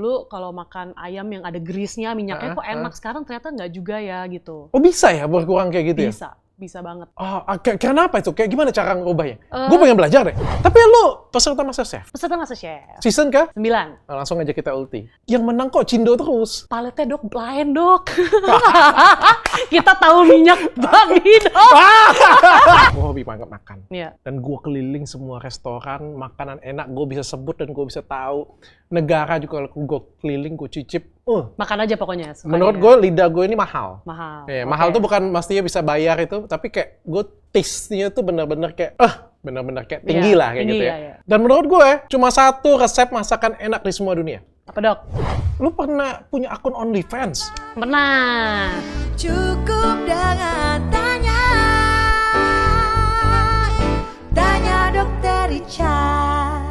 dulu kalau makan ayam yang ada grease-nya, minyaknya kok enak. Sekarang ternyata nggak juga ya gitu. Oh bisa ya berkurang kayak gitu ya? Bisa banget. Oh, kenapa itu? Kayak gimana cara ngubahnya? Gue pengen belajar deh. Tapi lu peserta MasterChef? Peserta MasterChef. Season ke? 9. Nah, langsung aja kita ulti. Yang menang kok Cindo terus? Paletnya dok, lain dok. Kita tahu minyak babi dok. Gue hobi banget makan. Iya. Dan gue keliling semua restoran, makanan enak gue bisa sebut dan gue bisa tahu. Negara juga kalau gue keliling, gue cicip. Makan aja pokoknya. Menurut gue lidah gue ini mahal. Mahal. Ya, mahal tuh bukan mestinya bisa bayar itu, tapi kayak gue taste-nya tuh bener-bener kayak, bener-bener kayak tinggi lah kayak gitu ya. Iya. Dan menurut gue cuma satu resep masakan enak di semua dunia. Apa dok? Lu pernah punya akun OnlyFans? Pernah. Cukup dengan tanya dokter Richard.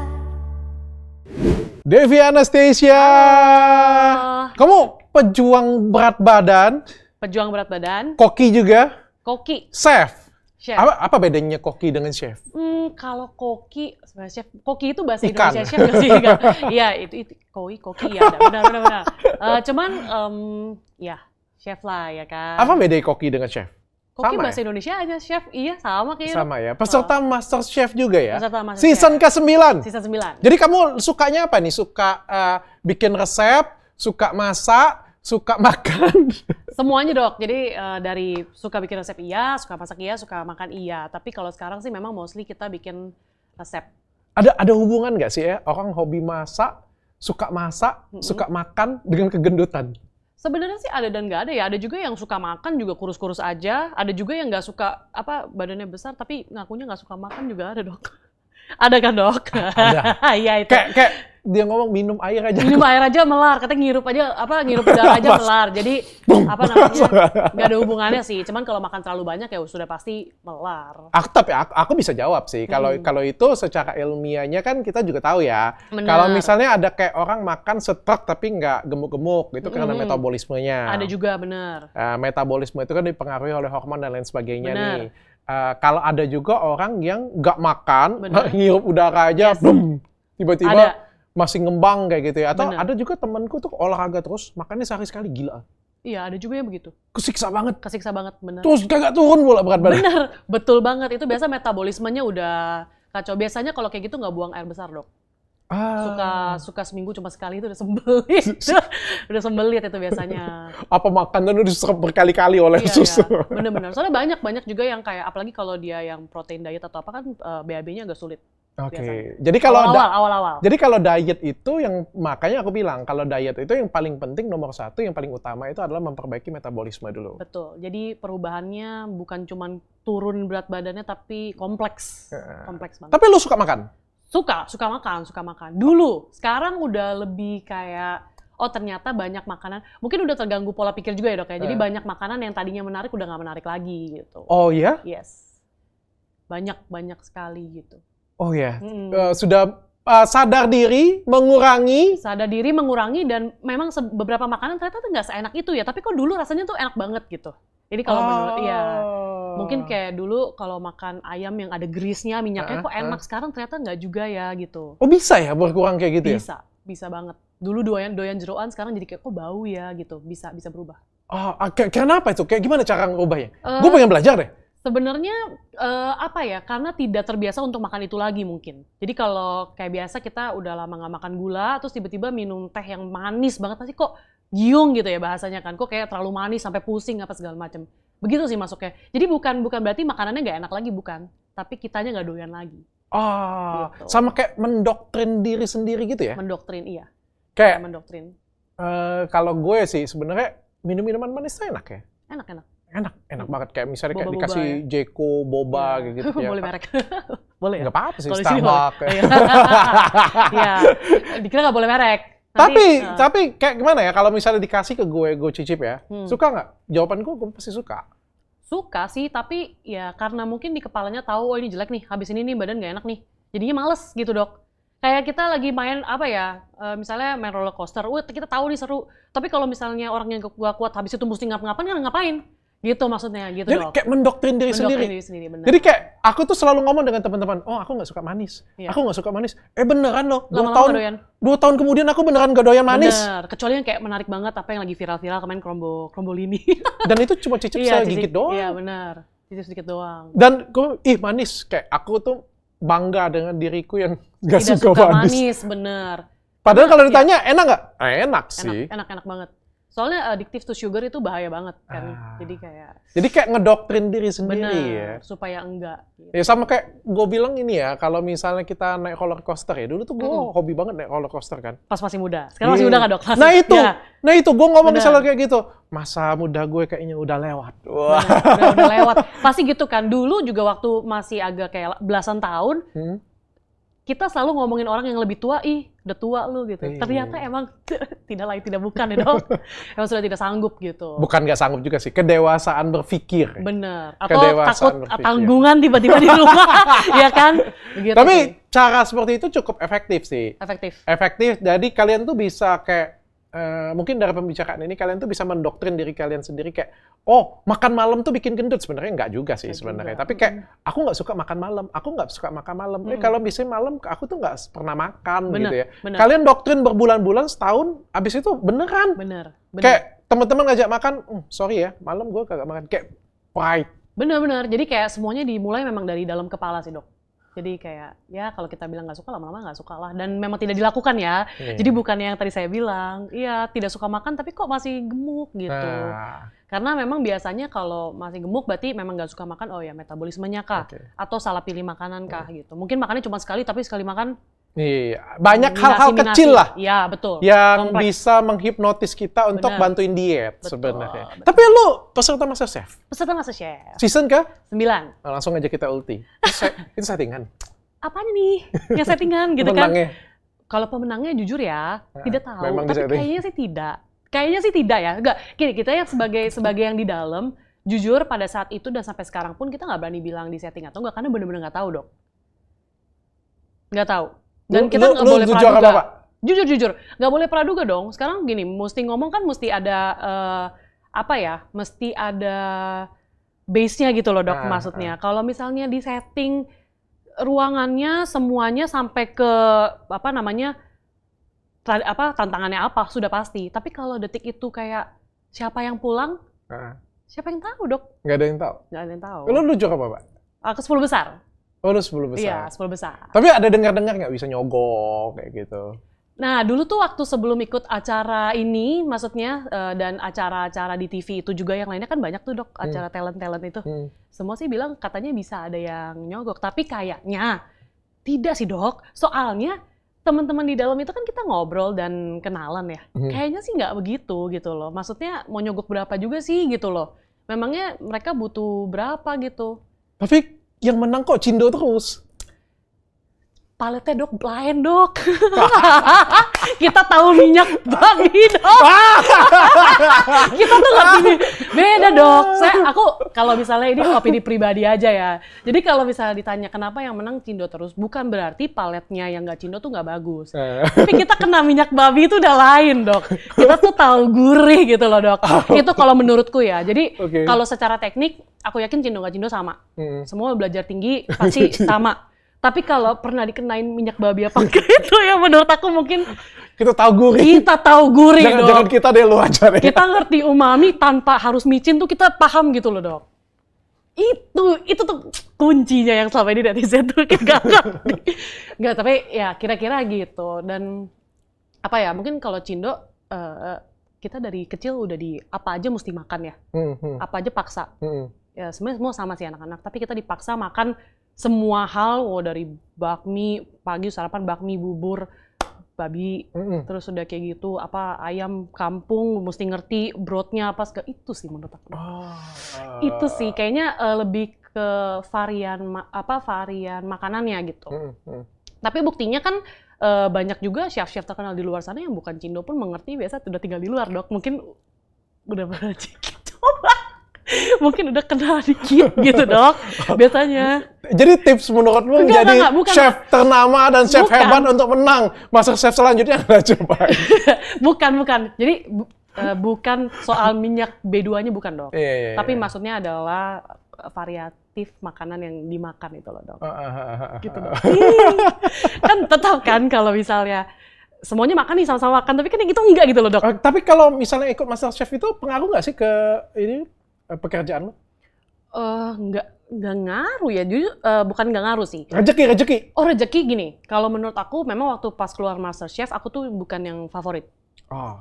Devi Anastasia, kamu pejuang berat badan, Pejuang berat badan, koki juga, koki, chef. chef. Apa bedanya koki dengan chef? Kalau koki, sebenarnya chef, koki itu bahasa Ikan. Indonesia chef nggak sih? Iya, itu koki ya, benar. Cuman, ya chef lah ya kan. Apa bedanya koki dengan chef? Koki sama bahasa Indonesia aja, chef. Iya, sama kayaknya. Sama ya. Peserta MasterChef juga ya? Peserta MasterChef. Season ke-9. Season 9. Jadi kamu sukanya apa nih? Suka bikin resep, suka masak, suka makan? Semuanya dok. Jadi dari suka bikin resep iya, suka masak iya, suka makan iya. Tapi kalau sekarang sih memang mostly kita bikin resep. Ada hubungan nggak sih ya orang hobi masak, suka makan dengan kegendutan? Sebenarnya sih ada dan nggak ada ya. Ada juga yang suka makan juga kurus-kurus aja. Ada juga yang nggak suka badannya besar tapi ngakunya nggak suka makan juga ada dok. Ada kan dok? Ada. Iya itu. Kayak dia ngomong minum air aja. Minum air aja melar. Katanya ngirup udara aja melar. Jadi nggak ada hubungannya sih. Cuman kalau makan terlalu banyak ya sudah pasti melar. Aku bisa jawab sih. Kalau itu secara ilmiahnya kan kita juga tahu ya. Bener. Kalau misalnya ada kayak orang makan setruk tapi nggak gemuk-gemuk, itu karena metabolismenya. Ada juga bener. Metabolisme itu kan dipengaruhi oleh hormon dan lain sebagainya Bener. nih. Kalau ada juga orang yang nggak makan, ngirup udara aja, tiba-tiba masih ngembang kayak gitu ya. Atau ada juga temanku tuh olahraga terus, makannya sehari sekali, gila. Iya, ada juga yang begitu. Kesiksa banget. Bener. Terus kagak turun pula berat badan. Bener, betul banget. Itu biasa metabolismenya udah kacau. Biasanya kalau kayak gitu nggak buang air besar dok. Suka seminggu cuma sekali itu udah sembelit. Udah sembelit itu biasanya. Apa makanan udah diserap berkali-kali oleh susu. Iya. Bener-bener. Soalnya banyak juga yang kayak, apalagi kalau dia yang protein diet atau apa kan BAB-nya agak sulit. Oke. Jadi kalau awal-awal. Jadi kalau diet itu yang makanya aku bilang kalau diet itu yang paling penting nomor satu, yang paling utama itu adalah memperbaiki metabolisme dulu. Betul. Jadi perubahannya bukan cuma turun berat badannya tapi kompleks. Kompleks banget. Tapi lu suka makan? Suka makan. Dulu, sekarang udah lebih kayak ternyata banyak makanan. Mungkin udah terganggu pola pikir juga ya dok ya. Jadi banyak makanan yang tadinya menarik udah nggak menarik lagi gitu. Oh ya? Yes. Banyak sekali gitu. Oh ya. Sudah sadar diri, mengurangi. Dan memang beberapa makanan ternyata tuh nggak seenak itu ya. Tapi kok dulu rasanya tuh enak banget gitu. Jadi kalau menurut mungkin kayak dulu kalau makan ayam yang ada grease-nya, minyaknya kok enak. Sekarang ternyata nggak juga ya gitu. Oh bisa ya berkurang kayak gitu ya? Bisa banget. Dulu doyan jeroan, sekarang jadi kayak kok bau ya gitu. Bisa berubah. Kenapa itu? Kayak gimana cara ngubahnya? Gue pengen belajar deh. Sebenarnya karena tidak terbiasa untuk makan itu lagi mungkin. Jadi kalau kayak biasa kita udah lama nggak makan gula, terus tiba-tiba minum teh yang manis banget, pasti kok giung gitu ya bahasanya kan. Kok kayak terlalu manis sampai pusing apa segala macam. Begitu sih masuknya. Jadi bukan berarti makanannya nggak enak lagi, bukan. Tapi kitanya nggak doyan lagi. Gitu. Sama kayak mendoktrin diri sendiri gitu ya? Mendoktrin, iya. Kayak mendoktrin. Kalau gue sih sebenarnya minum minuman manis tuh enak ya? Enak banget. Kayak misalnya kayak dikasih ya? Jeko, boba gitu ya. Boleh merek. Boleh ya? Nggak apa-apa sih, Starbucks. Iya, dikira nggak boleh merek. Tapi kayak gimana ya kalau misalnya dikasih ke gue cicip ya, suka nggak? Jawaban gue pasti suka. Suka sih, tapi ya karena mungkin di kepalanya tahu, ini jelek nih, habis ini nih badan nggak enak nih. Jadinya males gitu dok. Kayak kita lagi main misalnya main roller coaster, kita tahu nih seru. Tapi kalau misalnya orang yang gak kuat habis itu mesti ngapa-ngapain kan ngapain? Gitu maksudnya, gitu Jadi dok. kayak mendoktrin diri sendiri. Mendoktrin diri sendiri, bener. Jadi kayak aku tuh selalu ngomong dengan teman-teman, oh aku nggak suka manis, Iya. aku nggak suka manis. Beneran loh, Lama-lama nggak doyan. 2 tahun kemudian aku beneran gak doyan manis. Bener, kecuali yang kayak menarik banget apa yang lagi viral-viral kemarin krombolini. Dan itu cuma cicip segigit doang. Iya benar, cicip sedikit doang. Dan gue, manis. Kayak aku tuh bangga dengan diriku yang gak Tidak suka manis. manis, bener. Padahal kalau ditanya, enak nggak? Enak sih. Enak banget. Soalnya addictive to sugar itu bahaya banget kan. Jadi kayak ngedoktrin diri sendiri bener, ya. supaya enggak. Gitu. Ya sama kayak gue bilang ini ya, kalau misalnya kita naik roller coaster ya, dulu tuh gue hobi banget naik roller coaster kan. Pas masih muda. Sekarang masih muda nggak dok? Nah itu gue ngomong misalnya kayak gitu, masa muda gue kayaknya udah lewat. Wah. Udah lewat. Pasti gitu kan. Dulu juga waktu masih agak kayak belasan tahun, kita selalu ngomongin orang yang lebih tua, udah tua lu gitu. Ternyata emang tidak lain tidak bukan ya dok. Emang sudah tidak sanggup gitu. Bukan nggak sanggup juga sih, kedewasaan berpikir. Bener. Atau takut berpikir. tanggungan tiba-tiba di rumah, ya kan? Begitu. Tapi cara seperti itu cukup efektif sih. Efektif. Jadi kalian tuh bisa kayak, mungkin dari pembicaraan ini kalian tuh bisa mendoktrin diri kalian sendiri kayak, oh makan malam tuh bikin gendut. Sebenarnya nggak juga sih sebenarnya. Tapi kayak, aku nggak suka makan malam. Kalau bisa malam, aku tuh nggak pernah makan gitu ya. Bener. Kalian doktrin berbulan-bulan, setahun, abis itu beneran. Bener. Kayak teman-teman ngajak makan, sorry ya, malam gue kagak makan. Kayak pride. Bener. Jadi kayak semuanya dimulai memang dari dalam kepala sih dok. Jadi kayak, ya kalau kita bilang nggak suka, lama-lama nggak suka lah. Dan memang tidak dilakukan ya. Jadi bukan yang tadi saya bilang, iya tidak suka makan tapi kok masih gemuk gitu. Karena memang biasanya kalau masih gemuk berarti memang nggak suka makan, oh ya metabolismenya kah? Atau salah pilih makanan kah gitu. Mungkin makannya cuma sekali tapi sekali makan. Iya, banyak hal-hal kecil lah. Iya, betul. Yang bisa menghipnotis kita untuk bantuin diet sebenarnya. Betul. Tapi lu peserta MasterChef? Peserta MasterChef. Season ke? 9. Langsung aja kita ulti. Itu settingan. Apanya nih? Yang settingan gitu kan? Pemenangnya? Kalau pemenangnya jujur ya, tidak tahu. Memang Tapi kayaknya sih tidak. Kayaknya sih tidak ya. Enggak, gini, kita yang sebagai yang di dalam, jujur pada saat itu dan sampai sekarang pun kita nggak berani bilang di setting atau enggak, karena bener-bener nggak tahu dok. Nggak tahu. Dan kita nggak boleh praduga. Jujur, nggak boleh praduga dong. Sekarang gini, mesti ngomong kan mesti ada mesti ada base-nya gitu loh dok, maksudnya. Kalau misalnya di setting ruangannya semuanya sampai ke tantangannya apa sudah pasti. Tapi kalau detik itu kayak siapa yang pulang, siapa yang tahu dok? Nggak ada yang tahu. Nggak ada yang tahu. Lu juara apa pak? Ke 10 besar. Oh, lu 10 besar. Iya, 10 besar. Tapi ada dengar-dengar nggak bisa nyogok kayak gitu? Nah, dulu tuh waktu sebelum ikut acara ini, maksudnya, dan acara-acara di TV itu juga yang lainnya kan banyak tuh dok, acara talent-talent itu. Semua sih bilang katanya bisa ada yang nyogok, tapi kayaknya tidak sih dok. Soalnya teman-teman di dalam itu kan kita ngobrol dan kenalan ya. Kayaknya sih nggak begitu gitu loh. Maksudnya mau nyogok berapa juga sih gitu loh. Memangnya mereka butuh berapa gitu. Tapi yang menang kok Cindo terus. Paletnya dok, lain dok. Kita tahu minyak babi dok. Kita tuh ngerti beda dok. Aku kalau misalnya ini opini pribadi aja ya. Jadi kalau misalnya ditanya kenapa yang menang Cindo terus, bukan berarti paletnya yang nggak Cindo tuh nggak bagus. Tapi kita kena minyak babi itu udah lain dok. Kita tuh tahu gurih gitu loh dok. Itu kalau menurutku ya. Jadi kalau secara teknik, aku yakin Cindo nggak Cindo sama. Semua belajar tinggi pasti sama. Tapi kalau pernah dikenain minyak babi apa enggak itu ya menurut aku mungkin kita tahu gurih. Kita tahu gurih dok. Jangan kita deh lu aja deh. Kita ngerti umami tanpa harus micin tuh kita paham gitu loh dok. Itu tuh kuncinya yang selama ini netizen tuh nggak ngerti. Nggak, tapi ya kira-kira gitu. Dan apa ya, mungkin kalau Cindo kita dari kecil udah di apa aja mesti makan ya. Apa aja paksa. Ya sebenarnya semua sama sih anak-anak, tapi kita dipaksa makan semua hal, dari bakmi, pagi sarapan bakmi, bubur, babi, terus udah kayak gitu, ayam kampung, mesti ngerti broadnya apa, itu sih menurut aku. Itu sih, kayaknya lebih ke varian makanannya gitu. Tapi buktinya kan banyak juga chef-chef terkenal di luar sana yang bukan Cindo pun mengerti, biasa udah tinggal di luar dok, mungkin udah pernah coba. Mungkin udah kenal dikit gitu dok, biasanya. Jadi tips menurutmu menjadi chef ternama dan chef hebat untuk menang MasterChef selanjutnya nggak coba? Bukan. Jadi Bukan soal minyak B2-nya bukan dok. Iya. Tapi maksudnya adalah variatif makanan yang dimakan itu loh dok. Gitu dok. Kan tetap kan kalau misalnya semuanya makan nih sama-sama makan, tapi kan yang itu enggak gitu loh dok. Tapi kalau misalnya ikut MasterChef itu pengaruh nggak sih ke ini pekerjaan lo? Nggak ngaruh ya, bukan nggak ngaruh sih. Rezeki. Oh rezeki gini, kalau menurut aku memang waktu pas keluar MasterChef aku tuh bukan yang favorit.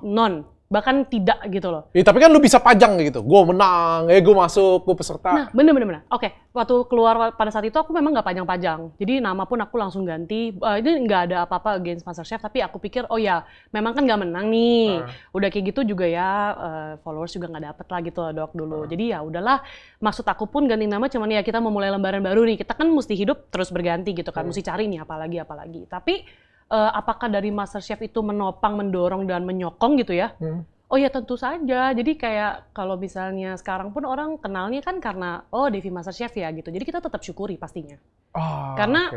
Non, bahkan tidak gitu loh. Tapi kan lu bisa pajang gitu, gue menang, gue masuk, gue peserta. Nah, bener. Oke, waktu keluar pada saat itu aku memang nggak pajang-pajang. Jadi nama pun aku langsung ganti. Ini nggak ada apa-apa against MasterChef, tapi aku pikir, oh ya, memang kan nggak menang nih. Udah kayak gitu juga ya, followers juga nggak dapet lah gitu loh dok dulu. Jadi ya udahlah, maksud aku pun ganti nama cuman ya kita memulai lembaran baru nih. Kita kan mesti hidup terus berganti gitu kan, mesti cari nih apalagi. Tapi apakah dari MasterChef itu menopang, mendorong, dan menyokong gitu ya? Oh ya tentu saja. Jadi kayak kalau misalnya sekarang pun orang kenalnya kan karena Devi MasterChef ya gitu. Jadi kita tetap syukuri pastinya. Karena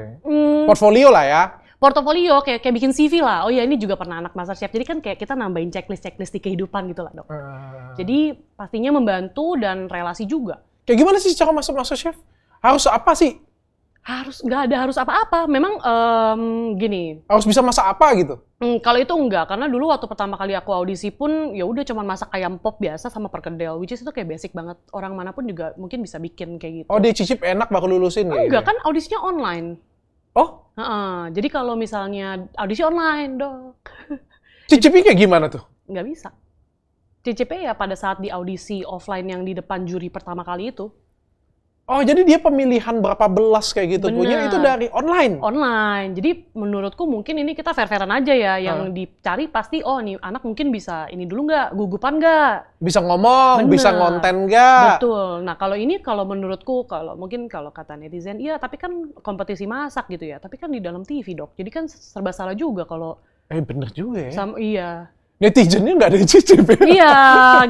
portfolio lah ya. Portofolio kayak bikin CV lah. Oh ya ini juga pernah anak MasterChef. Jadi kan kayak kita nambahin checklist di kehidupan gitu lah dok. Jadi pastinya membantu dan relasi juga. Kayak gimana sih cara masuk MasterChef? Harus apa sih? Nggak ada harus apa-apa. Memang gini. Harus bisa masak apa gitu? Kalau itu enggak, karena dulu waktu pertama kali aku audisi pun ya udah cuma masak ayam pop biasa sama perkedel, which is itu kayak basic banget. Orang manapun juga mungkin bisa bikin kayak gitu. Oh, dia cicip enak baru lulusin ya? Enggak, kan audisinya online. Oh? Jadi kalau misalnya audisi online, dok. Cicipnya kayak gimana tuh? Nggak bisa. Cicipnya ya pada saat di audisi offline yang di depan juri pertama kali itu. Oh, jadi dia pemilihan berapa belas kayak gitu punya itu dari online? Online. Jadi menurutku mungkin ini kita fair-fairan aja ya. Yang dicari pasti, nih anak mungkin bisa ini dulu nggak, gugupan nggak? Bisa ngomong, bisa ngonten nggak? Betul. Nah kalau menurutku, kalau kata netizen, iya tapi kan kompetisi masak gitu ya. Tapi kan di dalam TV dok. Jadi kan serba salah juga kalau... Bener juga ya. Iya. Netizennya nggak ada cicip ya? Iya,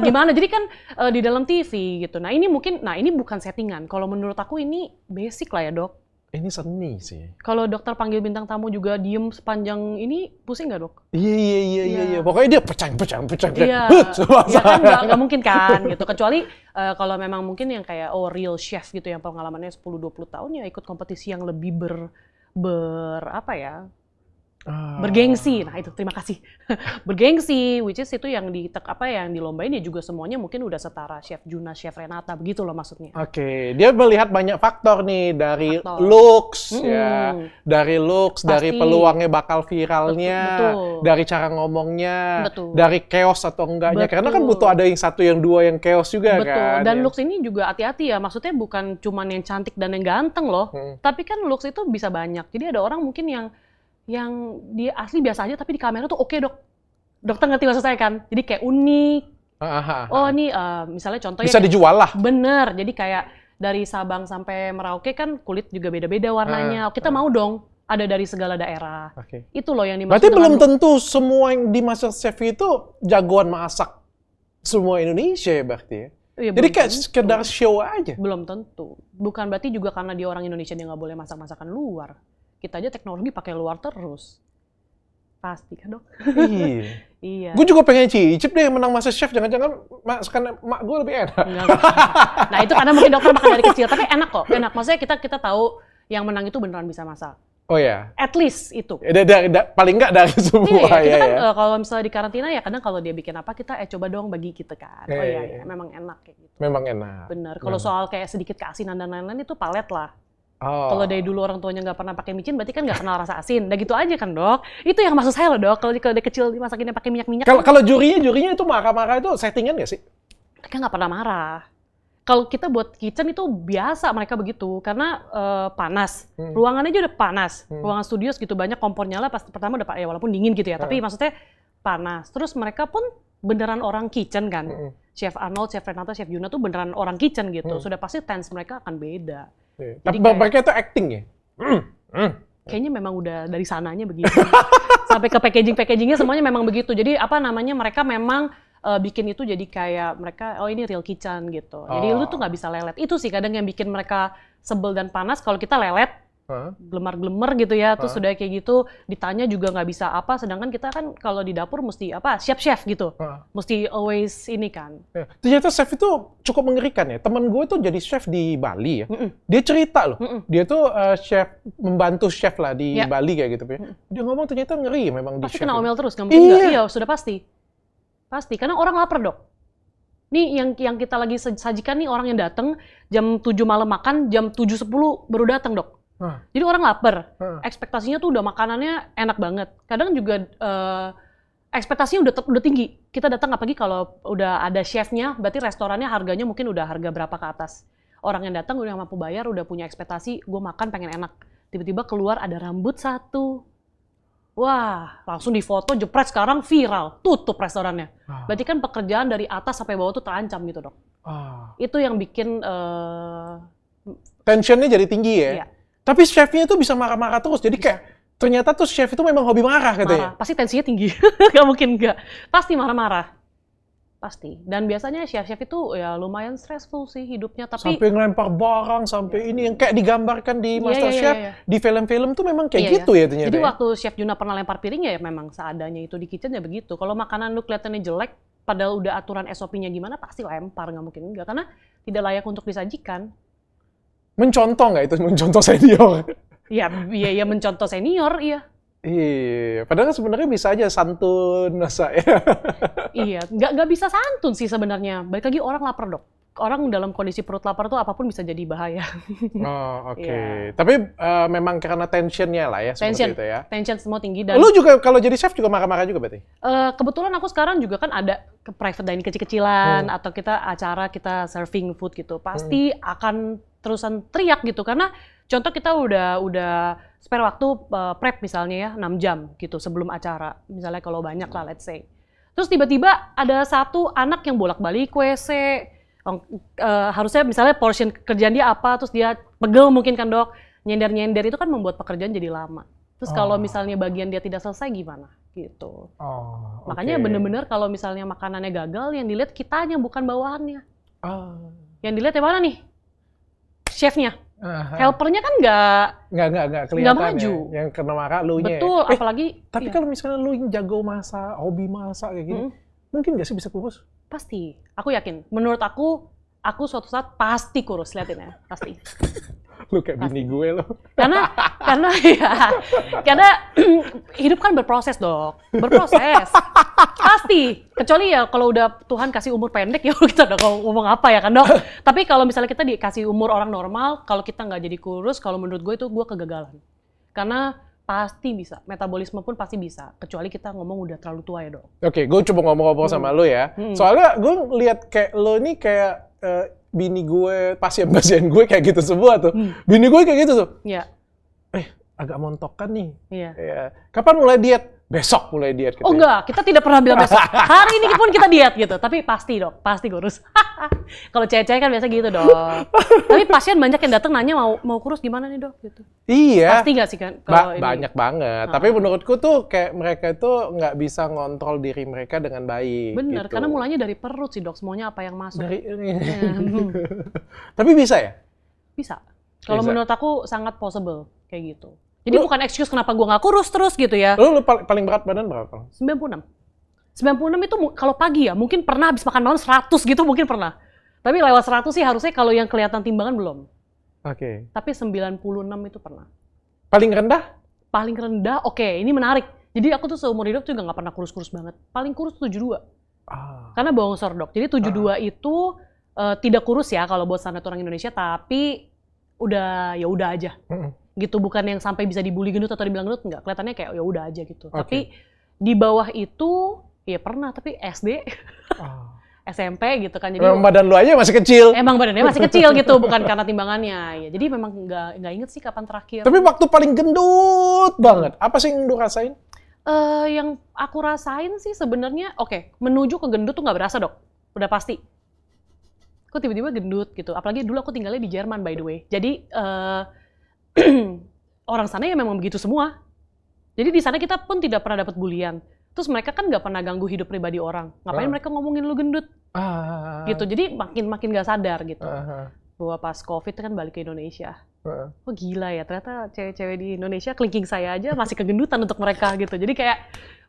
gimana? Jadi kan di dalam TV gitu. Nah ini bukan settingan. Kalau menurut aku ini basic lah ya dok. Ini seni sih. Kalau dokter panggil bintang tamu juga diem sepanjang ini, pusing nggak dok? Iya. Pokoknya dia pecah. Iya, ya kan nggak mungkin kan gitu. Kecuali kalau memang mungkin yang kayak real chef gitu yang pengalamannya 10-20 tahun ya ikut kompetisi yang lebih bergengsi. Nah itu terima kasih. Bergengsi, which is itu yang dilombain ya juga semuanya mungkin udah setara Chef Juna, Chef Renata begitu loh maksudnya. Oke, dia melihat banyak faktor nih dari looks ya, dari peluangnya bakal viralnya, dari cara ngomongnya, dari chaos atau enggaknya. Karena kan butuh ada yang satu, yang dua, yang chaos juga kan. Dan looks ini juga hati-hati ya, maksudnya bukan cuman yang cantik dan yang ganteng loh, tapi kan looks itu bisa banyak. Jadi ada orang mungkin yang dia asli biasa aja tapi di kamera tuh oke dok. Dokter ngerti maksud saya kan? Jadi kayak unik. Ini misalnya contohnya bisa dijual lah. Bener. Jadi kayak dari Sabang sampai Merauke kan kulit juga beda-beda warnanya. Kita mau dong ada dari segala daerah. Itu loh yang dimaksud. Berarti belum tentu semua yang di MasterChef itu jagoan masak semua Indonesia ya berarti ya? Iya, jadi kayak sekedar show aja? Belum tentu. Bukan berarti juga karena dia orang Indonesia dia nggak boleh masak-masakan luar. Kita aja teknologi pakai luar terus. Pasti kan dok? Iya. Gue juga pengen cicip deh menang MasterChef. Jangan-jangan masakan mak gue lebih enak. Nah itu karena mungkin dokter makan dari kecil. Tapi enak kok. Enak. Maksudnya kita tahu yang menang itu beneran bisa masak. Oh ya? At least itu. Paling nggak dari semua. Iya, kita kan kalau misalnya di karantina ya kadang kalau dia bikin apa kita coba dong bagi kita kan. Oh iya, memang enak kayak gitu. Memang enak. Bener. Kalau soal kayak sedikit keasinan dan lain-lain itu palet lah. Kalau dari dulu orang tuanya nggak pernah pakai micin, berarti kan nggak kenal rasa asin. Udah gitu aja kan dok. Itu yang maksud saya loh dok. Kalau dia kecil dimasakinnya pakai minyak-minyak. Kalau jurinya itu marah-marah itu settingan nggak sih? Mereka nggak pernah marah. Kalau kita buat kitchen itu biasa mereka begitu karena panas. Ruangannya aja udah panas. Ruangan studio segitu banyak kompor nyala. Pas pertama udah walaupun dingin gitu ya. Tapi maksudnya panas. Terus mereka pun beneran orang kitchen kan. Chef Arnold, Chef Renata, Chef Juna tuh beneran orang kitchen gitu. Sudah pasti tense mereka akan beda. Jadi mereka itu acting ya? Kayaknya memang udah dari sananya begitu. Sampai ke packagingnya semuanya memang begitu. Jadi mereka memang bikin itu jadi kayak mereka, ini real kitchen gitu. Jadi lu tuh nggak bisa lelet. Itu sih kadang yang bikin mereka sebel dan panas. Kalau kita lelet, Glemar-glemer gitu ya, terus udah kayak gitu ditanya juga nggak bisa apa, sedangkan kita kan kalau di dapur mesti apa, chef gitu, mesti always ini kan. Ternyata chef itu cukup mengerikan ya. Temen gue tuh jadi chef di Bali ya. Dia cerita loh, dia tuh chef, membantu chef lah di Bali kayak gitu. Dia ngomong ternyata ngeri memang di pasti chef. Pasti kena omel terus, nggak mungkin nggak? Iya, sudah pasti. Pasti, karena orang lapar dok. Nih yang kita lagi sajikan nih orang yang datang jam 7 malam makan, jam 7.10 baru datang dok. Jadi orang lapar, ekspektasinya tuh udah makanannya enak banget. Kadang juga ekspektasinya udah tinggi. Kita datang apalagi kalau udah ada chefnya, berarti restorannya harganya mungkin udah harga berapa ke atas. Orang yang datang udah mampu bayar, udah punya ekspektasi, gue makan pengen enak. Tiba-tiba keluar ada rambut satu. Wah, langsung difoto, jepret, sekarang viral, tutup restorannya. Berarti kan pekerjaan dari atas sampai bawah tuh terancam gitu dok. Itu yang bikin tensionnya jadi tinggi ya. Iya. Tapi chefnya itu bisa marah-marah terus, jadi kayak ternyata tuh chef itu memang hobi marah katanya. Pasti tensinya tinggi, nggak mungkin nggak. Pasti marah-marah, pasti. Dan biasanya chef-chef itu ya lumayan stressful sih hidupnya. Tapi sampai ngelempar barang, sampai ini yang kayak digambarkan di MasterChef, di film-film tuh memang kayak gitu ya ternyata. Jadi waktu Chef Juna pernah lempar piring ya memang seadanya itu di kitchen ya begitu. Kalau makanan lu kelihatannya jelek, padahal udah aturan SOP-nya gimana, pasti lempar, nggak mungkin enggak. Karena tidak layak untuk disajikan. Mencontoh nggak itu? Mencontoh senior? Iya mencontoh senior, iya. Iya, padahal sebenarnya bisa aja santun, masa ya. Iya, nggak bisa santun sih sebenarnya. Balik lagi orang lapar dok. Orang dalam kondisi perut lapar tuh apapun bisa jadi bahaya. Oh, oke. Tapi memang karena tensionnya lah ya, seperti itu ya. Tension semua tinggi. Dan lu juga kalau jadi chef juga marah-marah juga berarti? Kebetulan aku sekarang juga kan ada private dining kecil-kecilan, atau kita serving food gitu. Pasti akan terusan teriak gitu, karena contoh kita udah spare waktu prep misalnya ya 6 jam gitu sebelum acara. Misalnya kalau banyak lah let's say. Terus tiba-tiba ada satu anak yang bolak-balik WC. Harusnya misalnya portion kerjaan dia apa, terus dia pegel mungkin kan dok. Nyender-nyender itu kan membuat pekerjaan jadi lama. Terus kalau misalnya bagian dia tidak selesai gimana gitu. Makanya bener-bener kalau misalnya makanannya gagal, yang dilihat kitanya bukan bawahannya. Yang dilihat yang mana nih? Chefnya. Helpernya kan nggak kelihatan maju. Ya, yang kena marah lu-nya. Betul, apalagi. Tapi kalau misalnya lu yang jago masak, hobi masak kayak gini, mungkin nggak sih bisa kurus? Pasti, aku yakin. Menurut aku suatu saat pasti kurus, liatin ya, pasti. Lu kayak bini gue lo. Karena hidup kan berproses dok, pasti. Kecuali ya kalau udah Tuhan kasih umur pendek ya kita udah ngomong apa ya kan dok. Tapi kalau misalnya kita dikasih umur orang normal, kalau kita nggak jadi kurus, kalau menurut gue itu gue kegagalan. Karena pasti bisa, metabolisme pun pasti bisa. Kecuali kita ngomong udah terlalu tua ya dok. Oke, gue coba ngomong-ngomong sama lo ya. Soalnya gue lihat kayak lo ini kayak bini gue, pasien-pasien gue kayak gitu semua tuh. Bini gue kayak gitu tuh. Iya. Agak montokan nih. Iya. Kapan mulai diet? Besok mulai diet. Oh enggak, kita tidak pernah bilang besok. Hari ini pun kita diet gitu. Tapi pasti dok, pasti kurus. Kalau cewek-cewek kan biasa gitu dok. Tapi pasien banyak yang datang nanya mau kurus gimana nih dok? Gitu. Iya. Pasti nggak sih kan? Banyak banget. Tapi menurutku tuh kayak mereka itu nggak bisa ngontrol diri mereka dengan baik. Bener, gitu. karena mulanya dari perut sih dok. Semuanya apa yang masuk. Tapi bisa ya? Bisa. Kalau menurut aku sangat possible kayak gitu. Jadi bukan excuse kenapa gue nggak kurus terus gitu ya. Lu paling berat badan berapa? 96. 96 itu kalau pagi ya, mungkin pernah habis makan malam 100 gitu mungkin pernah. Tapi lewat 100 sih harusnya kalau yang kelihatan timbangan belum. Oke. Tapi 96 itu pernah. Paling rendah? Paling rendah, oke, ini menarik. Jadi aku tuh seumur hidup juga nggak pernah kurus-kurus banget. Paling kurus 72. Karena bongsor dok. Jadi 72 itu tidak kurus ya kalau buat standar orang Indonesia, tapi udah aja. Gitu, bukan yang sampai bisa dibully gendut atau dibilang gendut, enggak. Kelihatannya kayak ya udah aja gitu. Tapi di bawah itu ya pernah, tapi SD, SMP gitu kan. Jadi memang badan lu aja masih kecil. Emang badannya masih kecil gitu, bukan karena timbangannya. Ya, jadi memang nggak inget sih kapan terakhir. Tapi waktu paling gendut banget, apa sih yang lu rasain? Yang aku rasain sih sebenarnya, menuju ke gendut tuh nggak berasa dok, udah pasti. Kok tiba-tiba gendut gitu. Apalagi dulu aku tinggalnya di Jerman by the way. Jadi orang sana ya memang begitu semua. Jadi di sana kita pun tidak pernah dapat bulian. Terus mereka kan nggak pernah ganggu hidup pribadi orang. Ngapain mereka ngomongin lu gendut? Gitu. Jadi makin gak sadar gitu. Bahwa pas COVID kan balik ke Indonesia. Oh gila ya, ternyata cewek-cewek di Indonesia kelingking saya aja masih kegendutan untuk mereka gitu. Jadi kayak,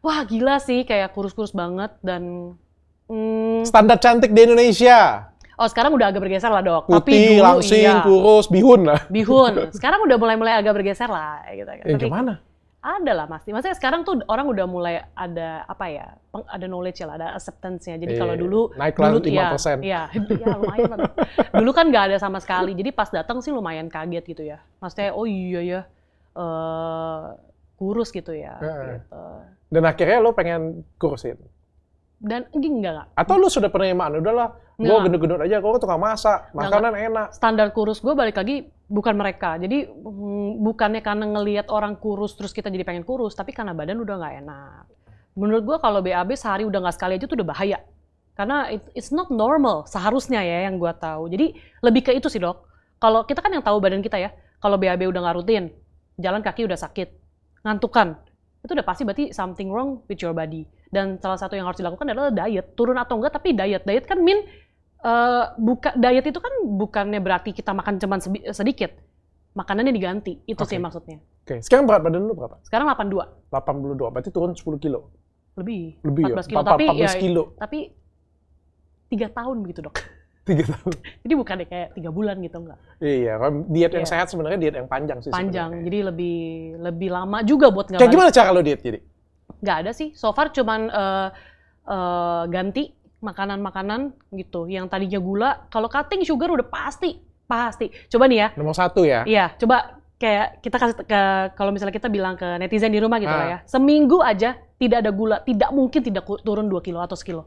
wah gila sih, kayak kurus-kurus banget dan... Standar cantik di Indonesia. Oh sekarang udah agak bergeser lah dok. Putih, Tapi dulu langsing, iya, kurus, bihun lah. bihun. Sekarang udah mulai agak bergeser lah. Gitu. Tapi Gimana? ada lah pasti. Maksudnya sekarang tuh orang udah mulai ada apa ya, ada knowledge lah, ada acceptance-nya. Jadi kalau dulu... naik lah dulu 5%. Iya, lumayan lah. Dok. Dulu kan nggak ada sama sekali. Jadi pas datang sih lumayan kaget gitu ya. Maksudnya, oh iya ya, kurus gitu ya. Gitu. Dan akhirnya lo pengen kurusin? Dan enggak. Atau lu sudah penerimaan, udahlah, gue gendut-gendut aja, gue tukang masak, makanan enak. Standar kurus gue balik lagi bukan mereka. Jadi bukannya karena ngelihat orang kurus terus kita jadi pengen kurus, tapi karena badan udah nggak enak. Menurut gue kalau BAB sehari udah nggak sekali aja tuh udah bahaya. Karena it's not normal seharusnya ya yang gue tahu. Jadi lebih ke itu sih dok. Kalau kita kan yang tahu badan kita ya, kalau BAB udah nggak rutin, jalan kaki udah sakit, ngantukan, itu udah pasti berarti something wrong with your body. Dan salah satu yang harus dilakukan adalah diet. Turun atau enggak, tapi diet. Diet kan diet itu kan bukannya berarti kita makan cuma sedikit. Makanannya diganti. Itu sih maksudnya. Oke. Sekarang berat badan lu berapa? Sekarang 82. 82, berarti turun 10 kilo. Lebih 14 14 kilo. 14 kilo. Tapi 3 tahun begitu dok. 3 tahun. Jadi bukannya kayak 3 bulan gitu enggak. Iya, diet yang sehat sebenarnya diet yang panjang sih. Panjang, sebenarnya. jadi lebih lama juga buat nggak. Kayak gimana cara lo diet jadi? Nggak ada sih, so far cuman ganti makanan-makanan gitu. Yang tadinya gula, kalau cutting sugar udah pasti. Coba nih ya. Nomor 1 ya? Iya, coba kayak kita kasih kalau misalnya kita bilang ke netizen di rumah gitu lah ya. Seminggu aja tidak ada gula, tidak mungkin tidak turun 2 kilo atau sekilo.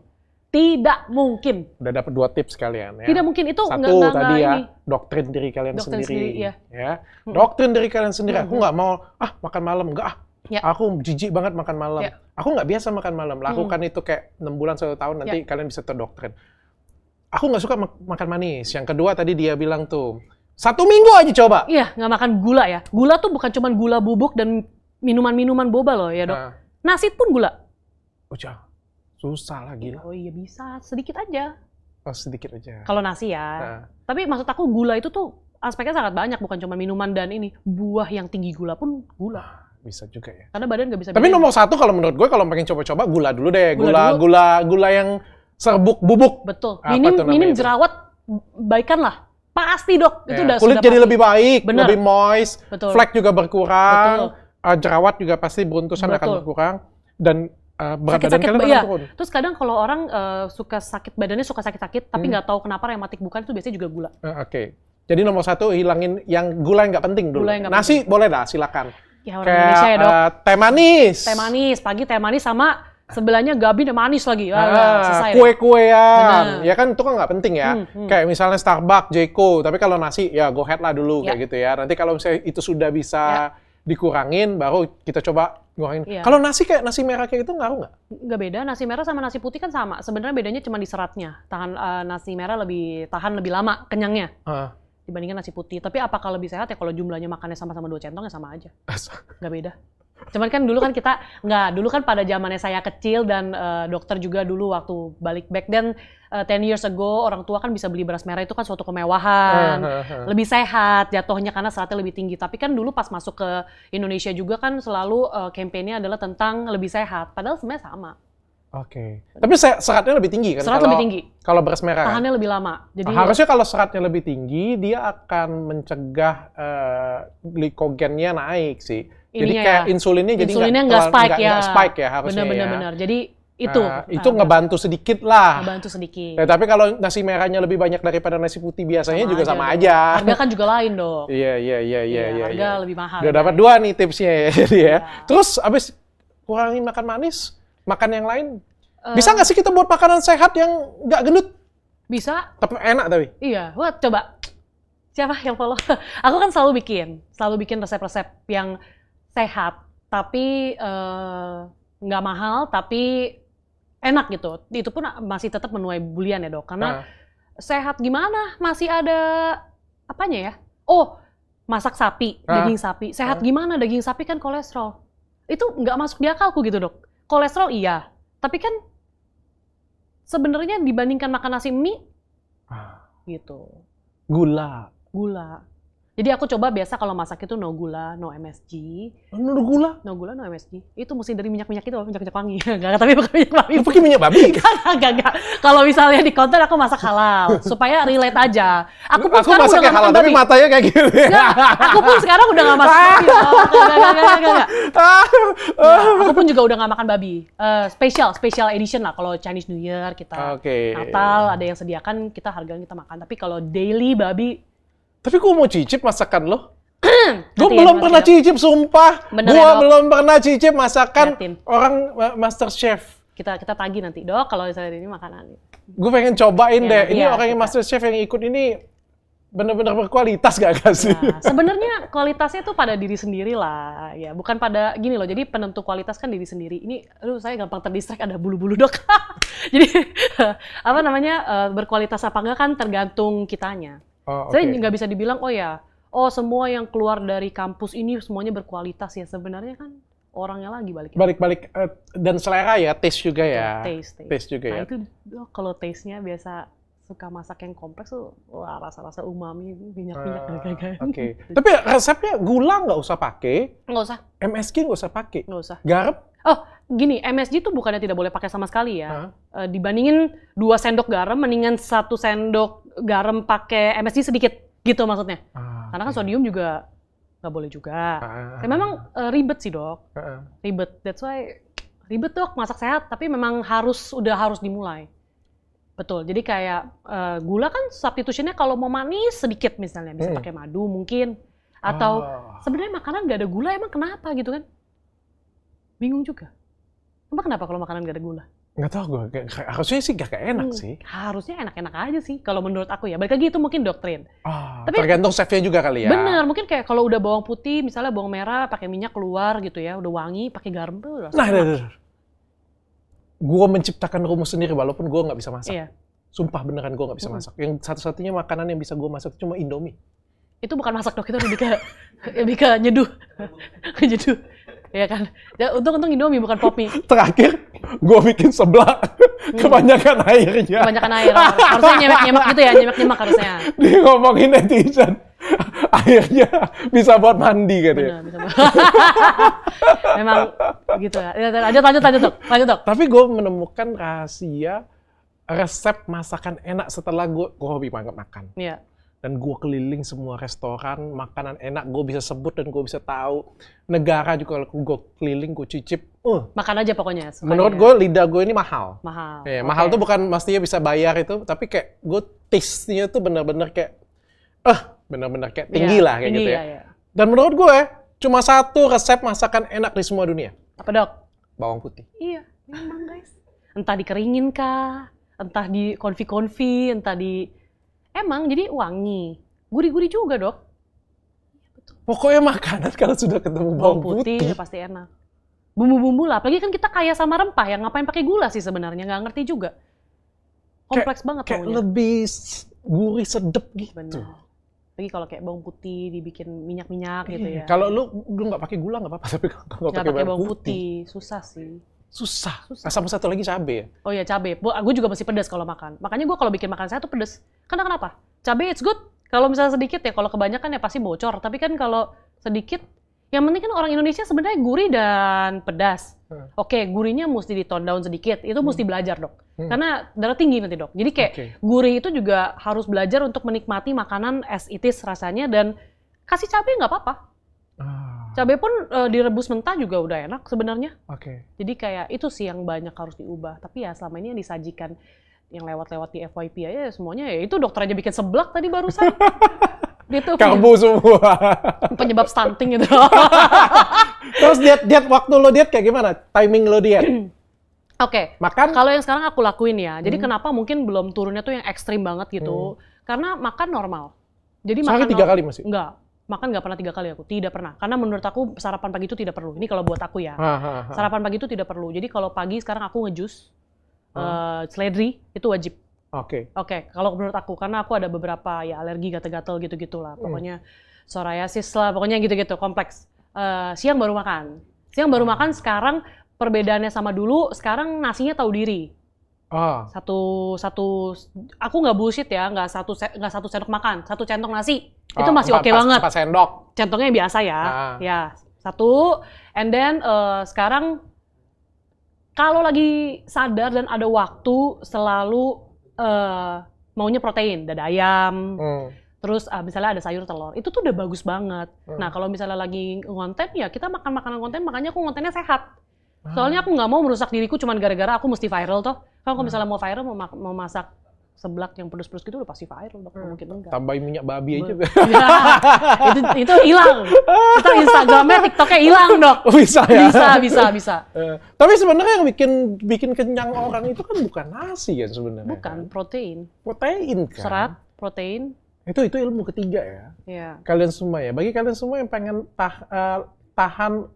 Tidak mungkin. Udah dapat 2 tips kalian ya. Tidak mungkin, itu Satu nggak tadi ya, ini. doktrin diri kalian Doktrin sendiri. iya. Ya. Doktrin diri kalian sendiri. Aku nggak mau, makan malam. Enggak, Ya. aku jijik banget makan malam. Ya. Aku nggak biasa makan malam. Lakukan itu kayak 6 bulan, 1 tahun, nanti kalian bisa terdoktrin. Aku nggak suka makan manis. Yang kedua tadi dia bilang tuh, 1 minggu aja coba. Iya, nggak makan gula ya. Gula tuh bukan cuma gula bubuk dan minuman-minuman boba loh ya dok. Nasi pun gula. Susah lah gila. Oh iya bisa, sedikit aja. Oh, sedikit aja. Kalau nasi ya. Tapi maksud aku gula itu tuh aspeknya sangat banyak, bukan cuma minuman dan ini. Buah yang tinggi gula pun gula. Bisa juga ya. Karena badan nggak bisa Tapi bedain. nomor 1 kalau menurut gue, kalau pengen coba-coba gula dulu deh. Gula Gula yang serbuk bubuk. Betul. Apa tuh namanya Minim itu? jerawat, baikan lah. Pasti dok. Itu udah Kulit sudah jadi pasti. lebih baik, Bener. lebih moist, Betul. flek juga berkurang, jerawat juga pasti beruntusan akan Betul. berkurang, dan berat badan Sakit-sakit, kalian iya. akan turun. Terus kadang kalau orang suka sakit, badannya suka sakit-sakit, tapi nggak tahu kenapa rematik bukan, itu biasanya juga gula. Oke. Jadi nomor 1 hilangin yang gula yang nggak penting dulu. Gula yang nggak Nasi boleh dah, silakan. Ya orang Indonesia ya dok. Teh manis. Teh manis, pagi teh manis sama sebelahnya gabi dan manis lagi. Selesai deh. Kue-kuean. Bener. Ya kan itu kan nggak penting ya. Kayak misalnya Starbucks, Jeko. Tapi kalau nasi ya go ahead lah dulu kayak gitu ya. Nanti kalau misalnya itu sudah bisa dikurangin, baru kita coba ngurangin. Iya. Kalau nasi kayak nasi merah kayak itu ngaruh nggak? Nggak beda, nasi merah sama nasi putih kan sama. Sebenarnya bedanya cuma di seratnya. Nasi merah lebih tahan lebih lama kenyangnya dibandingkan nasi putih. Tapi apakah lebih sehat ya kalau jumlahnya makannya sama-sama 2 centong ya sama aja. Nggak beda. Cuman kan dulu kan dulu kan pada zamannya saya kecil dan dokter juga dulu waktu balik back then 10 years ago, orang tua kan bisa beli beras merah itu kan suatu kemewahan, lebih sehat jatuhnya karena seratnya lebih tinggi. Tapi kan dulu pas masuk ke Indonesia juga kan selalu kampanye adalah tentang lebih sehat, padahal sebenarnya sama. Oke. Tapi seratnya lebih tinggi kan? Serat lebih tinggi. Kalau beras merah. Tahannya lebih lama. Jadi harusnya kalau seratnya lebih tinggi, dia akan mencegah glikogennya naik sih. Jadi kayak insulinnya jadi nggak spike ya. Nggak spike ya harusnya. Benar. Jadi itu ngebantu sedikit lah. Ngebantu sedikit. Ya, tapi kalau nasi merahnya lebih banyak daripada nasi putih biasanya juga sama aja. Harga kan juga lain dong. Iya. Harga lebih mahal. Udah dapat 2 nih tipsnya ya. Jadi ya. Terus abis kurangin makan manis, makan yang lain. Bisa nggak sih kita buat makanan sehat yang nggak gendut? Bisa. Tapi enak tapi. Iya. Wah, coba. Siapa yang follow? Aku kan selalu bikin resep-resep yang sehat, tapi nggak mahal, tapi enak gitu. Itu pun masih tetap menuai bulian ya dok. Karena sehat gimana? Masih ada apanya ya? Oh, masak sapi, daging sapi. Sehat gimana? Daging sapi kan kolesterol. Itu nggak masuk di akalku gitu dok. Kolesterol iya, tapi kan sebenarnya dibandingkan makan nasi mie, gitu. Gula. Jadi aku coba biasa kalau masak itu no gula, no MSG. Menurut gula? No gula, no MSG. Itu mesti dari minyak-minyak itu loh, minyak-minyak wangi. Enggak, tapi bukan minyak wangi. Lu pakai minyak babi? Enggak. Kalau misalnya di konten aku masak halal, supaya relate aja. Aku pun sekarang udah masak nggak halal, makan tapi babi. matanya kayak gitu. Enggak, aku pun sekarang udah nggak masak babi. Enggak. Aku pun juga udah nggak makan babi. Special edition lah. Kalau Chinese New Year kita Oke. Natal ada yang sediakan, kita hargain kita makan. Tapi kalau daily babi, Tapi gue mau cicip masakan lo. Gue Nanti belum ya, pernah Dok. cicip, sumpah. Bener Gue ya, Dok? belum pernah cicip masakan Liatin. orang Master Chef. kita tagih nanti, Dok, kalau misalnya ini makanan. Gue pengen cobain Ya, deh. nanti Ini ya, orang yang kita. Master Chef yang ikut ini benar-benar berkualitas gak sih? Nah, sebenarnya kualitasnya tuh pada diri sendiri lah, ya bukan pada gini loh. Jadi penentu kualitas kan diri sendiri. Ini, aduh saya gampang terdistract ada bulu-bulu Dok. Jadi apa namanya berkualitas apa enggak kan tergantung kitanya. Oh, Saya oke. nggak bisa dibilang oh semua yang keluar dari kampus ini semuanya berkualitas ya. Sebenarnya kan orangnya lagi balik. Balik-balik dan selera ya, taste juga ya. Taste. Taste juga Nah ya. itu Dok, kalau taste-nya biasa suka masak yang kompleks tuh, wah rasa-rasa umami, minyak-minyak gagah. Oke. Tapi resepnya gula nggak usah pakai, Nggak usah, MSG nggak usah pakai, nggak usah. garam. Oh, gini, MSG tuh bukannya tidak boleh pakai sama sekali ya. Dibandingin 2 sendok garam, mendingan 1 sendok garam pakai MSG sedikit, gitu maksudnya. Karena kan sodium juga nggak boleh juga. Ya, memang ribet sih Dok, ribet. That's why ribet Dok, masak sehat. Tapi memang udah harus dimulai. Betul, jadi kayak gula kan substitutionnya kalau mau manis sedikit misalnya, bisa pakai madu mungkin. Atau sebenarnya makanan nggak ada gula, emang kenapa gitu kan? Bingung juga. Emang kenapa kalau makanan nggak ada gula? Nggak tahu gue, harusnya sih gak enak sih. Harusnya enak-enak aja sih, kalau menurut aku ya. Balik lagi itu mungkin doktrin. Tapi Tergantung chefnya juga kali ya. bener, mungkin kayak kalau udah bawang putih, misalnya bawang merah, pakai minyak keluar gitu ya, udah wangi, pakai garam tuh udah enak. Gue menciptakan rumus sendiri walaupun gue nggak bisa masak. Iya. Sumpah beneran gue nggak bisa masak. Yang satu-satunya makanan yang bisa gue masak itu cuma Indomie. Itu bukan masak Dok, itu lebih ke nyeduh. Nyeduh. Ya kan? Ya, untung Indomie bukan pop mie. Terakhir gue bikin seblak kebanyakan airnya. Kebanyakan air. Harusnya nyemek-nyemek gitu ya, nyemek-nyemek harusnya. Dia ngomongin netizen, airnya bisa buat mandi katanya. Benar, bisa. Memang gitu ya. Lanjut Dok. Tapi gue menemukan rahasia resep masakan enak setelah gue hobi banget makan. Iya. Dan gue keliling semua restoran, makanan enak gue bisa sebut dan gue bisa tahu. Negara juga kalau gue keliling, gue cicip. Makan aja pokoknya. Menurut gue lidah gue ini mahal. Mahal. Ya, mahal tuh bukan mestinya bisa bayar itu, tapi kayak gue taste-nya tuh bener-bener kayak, bener-bener kayak tinggi lah kayak gitu ya. Iya. Dan menurut gue, cuma satu resep masakan enak di semua dunia. Apa Dok? Bawang putih. Iya, memang guys. Entah dikeringin kah, entah di konfi-konfi, entah di... Emang jadi wangi. Gurih-gurih juga Dok. Pokoknya makanan kalau sudah ketemu bawang putih. Udah pasti enak. Bumbu-bumbu lah, apalagi kan kita kaya sama rempah ya, ngapain pakai gula sih sebenarnya, nggak ngerti juga. Kompleks banget Kayak taunya. lebih gurih sedep gitu. Bener. Lagi kalau kayak bawang putih dibikin minyak-minyak gitu ya. Kalau lu nggak pakai gula nggak apa-apa, tapi kalau nggak Nggak pakai pakai bawang putih, susah sih. susah. Sama satu lagi cabai ya. Oh iya cabai. Gue juga masih pedas kalau makan. Makanya gue kalau bikin makan saya tuh pedas. Karena kenapa? Cabai it's good. Kalau misalnya sedikit ya, kalau kebanyakan ya pasti bocor. Tapi kan kalau sedikit, yang penting kan orang Indonesia sebenarnya gurih dan pedas. Oke, gurihnya mesti di tone down sedikit. Itu mesti belajar Dok. Karena darah tinggi nanti Dok. Jadi kayak gurih itu juga harus belajar untuk menikmati makanan as it is rasanya. Dan kasih cabai nggak apa-apa. Cabai pun direbus mentah juga udah enak sebenarnya. Jadi kayak itu sih yang banyak harus diubah. Tapi ya selama ini yang disajikan yang lewat-lewat di FYP aja semuanya ya itu dokter aja bikin seblak tadi barusan. Gitu. Karbo semua. Penyebab stunting gitu. Terus diet waktu lo diet kayak gimana? Timing lo diet? Oke. Makan? Kalau yang sekarang aku lakuin ya. Jadi kenapa mungkin belum turunnya tuh yang ekstrim banget gitu? Karena makan normal. Jadi sehari 3 kali masih? Enggak. Makan nggak pernah 3 kali aku, tidak pernah. Karena menurut aku sarapan pagi itu tidak perlu. Ini kalau buat aku ya. Sarapan pagi itu tidak perlu. Jadi kalau pagi sekarang aku ngejus, seledri itu wajib. Oke, kalau menurut aku, karena aku ada beberapa ya alergi gatal-gatal gitu-gitu lah. Pokoknya psoriasis lah, pokoknya gitu-gitu, kompleks. Siang baru makan. Sekarang perbedaannya sama dulu, sekarang nasinya tahu diri. Oh. Aku nggak bullshit ya, nggak satu sendok makan, 1 centong nasi. Itu masih oke 4 banget. 4 sendok. Centongnya yang biasa ya. Ah. Ya, 1. And then sekarang kalau lagi sadar dan ada waktu selalu maunya protein, dada ayam. Terus misalnya ada sayur telur, itu tuh udah bagus banget. Nah kalau misalnya lagi ngonten ya kita makan makanan konten, makanya aku ngontennya sehat. Soalnya aku nggak mau merusak diriku cuman gara-gara aku mesti viral toh. Kalau misalnya mau viral, mau masak seblak yang pedes-pedes gitu udah pasti viral dong, mungkin enggak. Tambahin minyak babi aja. Ya, itu hilang. Kita Instagramnya, TikToknya hilang dok. Bisa ya? Bisa. Tapi sebenarnya yang bikin kenyang orang itu kan bukan nasi ya sebenarnya. Bukan, protein. Protein kan? Serat, protein. Itu ilmu ketiga ya. Iya. Kalian semua ya. Bagi kalian semua yang pengen tahan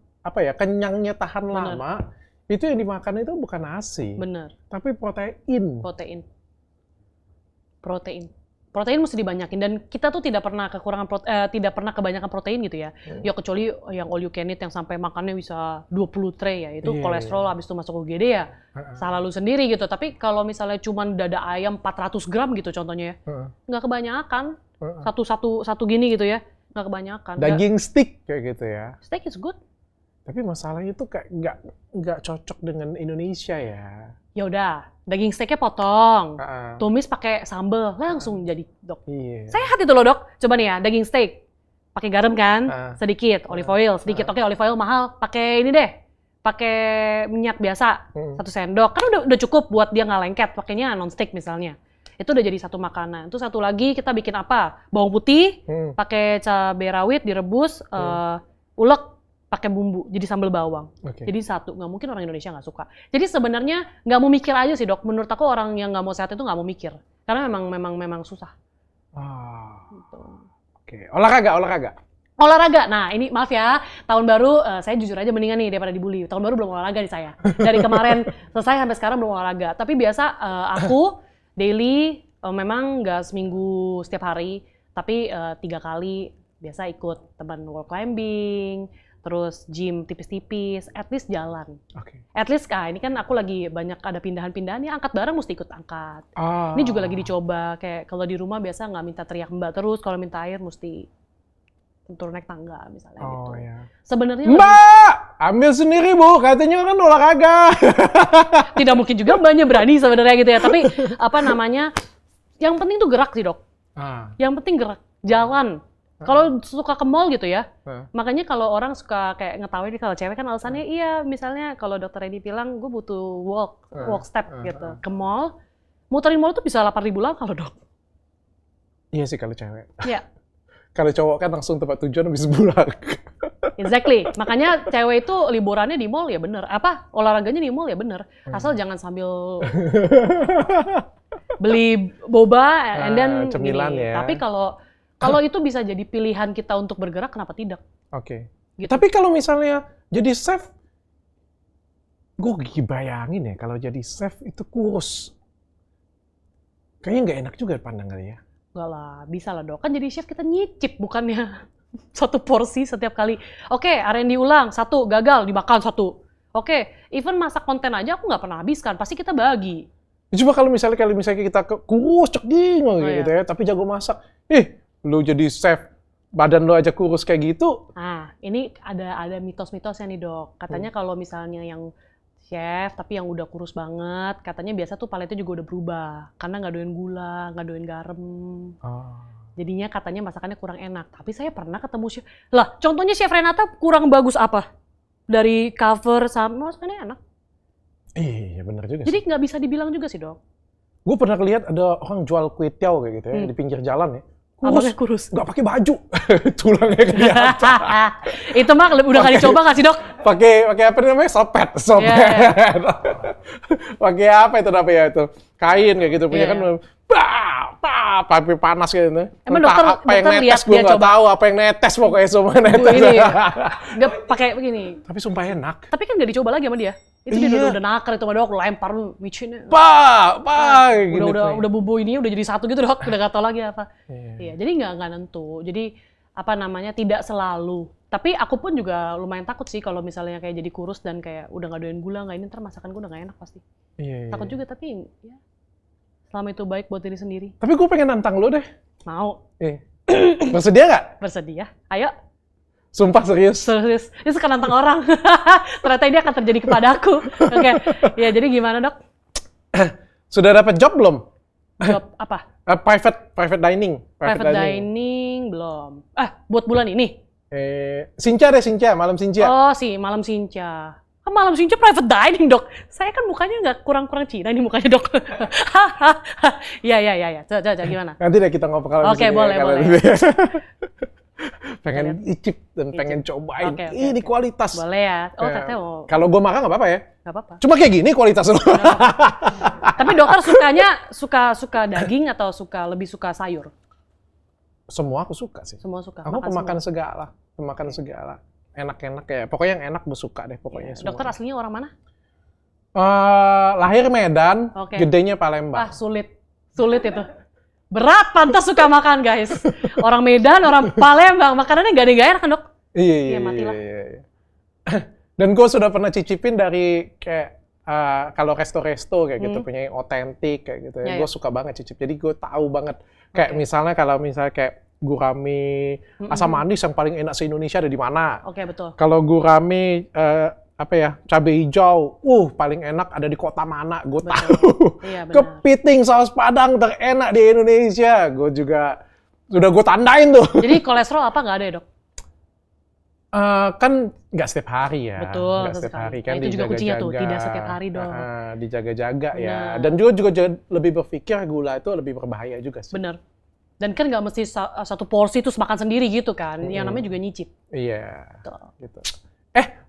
kenyangnya tahan lama, itu yang dimakan itu bukan nasi. Bener. Tapi protein. Protein mesti dibanyakin dan kita tuh tidak pernah kebanyakan protein gitu ya. Ya kecuali yang all you can eat yang sampai makannya bisa 20 tray ya. Itu kolesterol habis itu masuk UGD ya. Salah lu sendiri gitu. Tapi kalau misalnya cuma dada ayam 400 gram gitu contohnya ya. Nggak kebanyakan. Satu gini gitu ya. Nggak kebanyakan. Daging steak kayak gitu ya. Steak is good. Tapi masalahnya itu kayak nggak cocok dengan Indonesia ya. Ya udah, daging steaknya potong, tumis pakai sambal, langsung jadi dok. Iya. Sehat itu loh dok. Coba nih ya, daging steak, pakai garam kan, sedikit, olive oil sedikit. Oke, olive oil mahal, pakai ini deh, pakai minyak biasa, 1 sendok. Kan udah cukup buat dia nggak lengket. Pakainya non stick misalnya. Itu udah jadi satu makanan. Terus satu lagi kita bikin apa? Bawang putih, pakai cabai rawit direbus, ulek. Pakai bumbu, jadi sambal bawang. Jadi 1, nggak mungkin orang Indonesia nggak suka. Jadi sebenarnya nggak mau mikir aja sih dok. Menurut aku orang yang nggak mau sehat itu nggak mau mikir, karena memang susah. Gitu. Oke. Olahraga. Nah ini maaf ya, tahun baru saya jujur aja mendingan nih daripada dibully. Tahun baru belum olahraga nih saya. Dari kemarin selesai sampai sekarang belum olahraga. Tapi biasa aku daily memang nggak seminggu setiap hari, tapi 3 kali biasa ikut teman wall climbing. Terus gym tipis-tipis, at least jalan. At least ini kan aku lagi banyak ada pindahan-pindahan, ya angkat barang mesti ikut angkat. Ini juga lagi dicoba, kayak kalau di rumah biasa nggak minta teriak mbak terus, kalau minta air mesti turun naik tangga misalnya gitu. Iya. Sebenarnya Mbak, ambil sendiri bu, katanya kan olahraga. Tidak mungkin juga mbaknya berani sebenarnya gitu ya, tapi yang penting tuh gerak sih dok. Yang penting gerak, jalan. Kalau suka ke mall gitu ya, makanya kalau orang suka kayak ngetawain kalau cewek kan alasannya iya, misalnya kalau dokter Edi bilang gue butuh walk step gitu, ke mall, muterin mall tuh bisa 8.000 langkah loh dok. Iya sih kalau cewek. Iya. Kalau cowok kan langsung tempat tujuan habis pulang. Exactly, makanya cewek itu liburannya di mall ya bener, olahraganya di mall ya bener, asal jangan sambil beli boba and then cemilan gini. ya. Tapi kalau itu bisa jadi pilihan kita untuk bergerak, kenapa tidak? Gitu. Tapi kalau misalnya jadi chef, gue bayangin ya kalau jadi chef itu kurus. Kayaknya nggak enak juga pandang kali ya. Enggak lah, bisa lah dok. Kan jadi chef kita nyicip, bukannya 1 porsi setiap kali. Oke, R&D ulang, 1, gagal, dimakan 1. Oke, even masak konten aja aku nggak pernah habiskan, pasti kita bagi. Coba kalau misalnya kita kurus, ceking gitu ya, tapi jago masak. Lu jadi chef, badan lu aja kurus kayak gitu. Nah, ini ada mitos-mitosnya nih dok. Katanya kalau misalnya yang chef, tapi yang udah kurus banget, katanya biasa tuh paletnya juga udah berubah. Karena nggak doyan gula, nggak doyan garam. Jadinya katanya masakannya kurang enak. Tapi saya pernah ketemu chef. Lah, contohnya Chef Renata kurang bagus apa? Dari cover sama masakannya enak. Iya benar juga Jadi sih. nggak bisa dibilang juga sih dok. Gue pernah lihat ada orang jual kue tiaw kayak gitu ya, di pinggir jalan ya. Abangnya kurus. Nggak pakai baju, tulangnya kelihatan. Itu mah udah kali coba nggak sih dok? Pakai apa namanya, sopet. Pakai apa itu namanya itu, kain kayak gitu punya kan, papi panas gitu. Emang entah apa yang netes gue nggak tahu, apa yang netes pokoknya semua netes. Nggak pakai begini. Tapi sumpah enak. Tapi kan nggak dicoba lagi sama dia. Itu dia udah nakar itu sama dok, lempar micinnya. Udah bumbu ini udah jadi satu gitu dok, udah nggak tahu lagi apa. Iya, jadi nggak nentu. Jadi tidak selalu. Tapi aku pun juga lumayan takut sih kalau misalnya kayak jadi kurus dan kayak udah nggak doyan gula, nggak ini ntar masakan gue udah nggak enak pasti. Iya. Takut juga, tapi ya selama itu baik buat diri sendiri. Tapi gue pengen nantang lu deh. Mau. Bersedia nggak? Bersedia? Ayo. Sumpah serius. Serius. Ini suka nantang orang. Ternyata ini akan terjadi kepadaku. Oke. Ya, jadi gimana, Dok? Sudah dapat job belum? Job apa? Private dining. Private dining belum. Buat bulan ini? Sinca deh, Sinca. Malam Sinca. Oh, malam Sinca. Malam Sinca private dining, Dok. Saya kan mukanya nggak kurang-kurang Cina nih mukanya, Dok. Ya. Coba gimana? Nanti deh kita ngobrol. Oke, boleh. Pengen icip dan pengen cobain. Oke. Ini kualitas. Boleh ya. Oh, ternyata mau. Kalau gue makan nggak apa-apa ya? Nggak apa-apa. Cuma kayak gini kualitas lo. Tapi dokter sukanya suka daging atau lebih suka sayur? Semua aku suka sih. Semua suka. Aku Makan pemakan segala. Enak-enak ya. Pokoknya yang enak gue suka deh pokoknya. Dokter aslinya orang mana? Lahir Medan, Oke. gedenya Palembang. Sulit itu. Berat, pantas suka makan, guys. Orang Medan, orang Palembang, makanannya nggak enak kan, Dok? Iya, matilah. Dan gue sudah pernah cicipin dari kayak kalau resto-resto kayak gitu punya yang otentik kayak gitu ya. Gue suka banget cicip. Jadi gue tahu banget kayak misalnya kayak gurame asam manis yang paling enak se-Indonesia ada di mana. Oke, betul. Kalau gurame cabai hijau, paling enak ada di kota mana, gue tahu. Iya, benar. Kepiting saus Padang terenak di Indonesia, gue juga sudah gue tandain tuh. Jadi kolesterol apa nggak ada ya, Dok? Kan nggak setiap hari ya. Betul, nggak setiap hari kan. Nah, itu juga kuncinya tuh, tidak setiap hari dong. Dijaga-jaga ya. Benar. Dan juga lebih berpikir gula itu lebih berbahaya juga sih. Bener. Dan kan nggak mesti satu porsi terus makan sendiri gitu kan. Yang namanya juga nyicip. Iya. Betul. Gitu.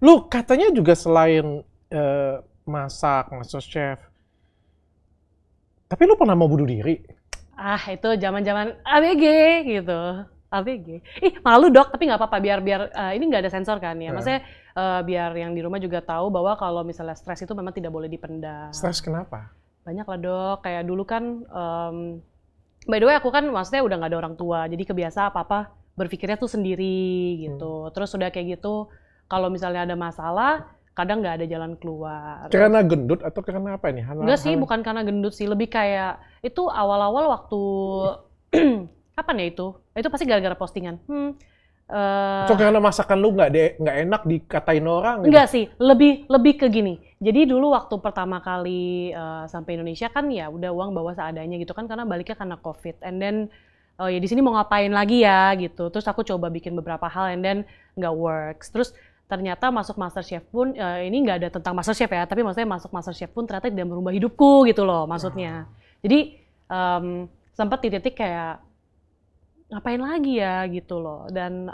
Lu katanya juga selain masak, master chef, tapi lu pernah mau bunuh diri? Itu zaman-zaman ABG gitu. ABG. Malu, Dok, tapi nggak apa-apa, biar ini nggak ada sensor kan ya. Maksudnya biar yang di rumah juga tahu bahwa kalau misalnya stres itu memang tidak boleh dipendam. Stres kenapa? Banyak lah, Dok. Kayak dulu kan, by the way aku kan maksudnya udah nggak ada orang tua, jadi kebiasa apa-apa berpikirnya tuh sendiri gitu. Terus udah kayak gitu, kalau misalnya ada masalah, kadang nggak ada jalan keluar. Karena gendut atau karena apa ini? Enggak sih, bukan karena gendut sih. Lebih kayak, itu awal-awal waktu, kapan ya itu? Itu pasti gara-gara postingan. Karena masakan lu nggak enak dikatain orang? Gitu? Enggak sih, lebih ke gini. Jadi dulu waktu pertama kali sampai Indonesia kan ya udah uang bawa seadanya gitu kan, karena baliknya karena COVID. And then, ya di sini mau ngapain lagi ya gitu. Terus aku coba bikin beberapa hal and then nggak works. Terus ternyata masuk MasterChef pun, ini nggak ada tentang MasterChef ya, tapi maksudnya masuk MasterChef pun ternyata tidak merubah hidupku gitu loh maksudnya. Jadi sempat di titik kayak, ngapain lagi ya gitu loh. Dan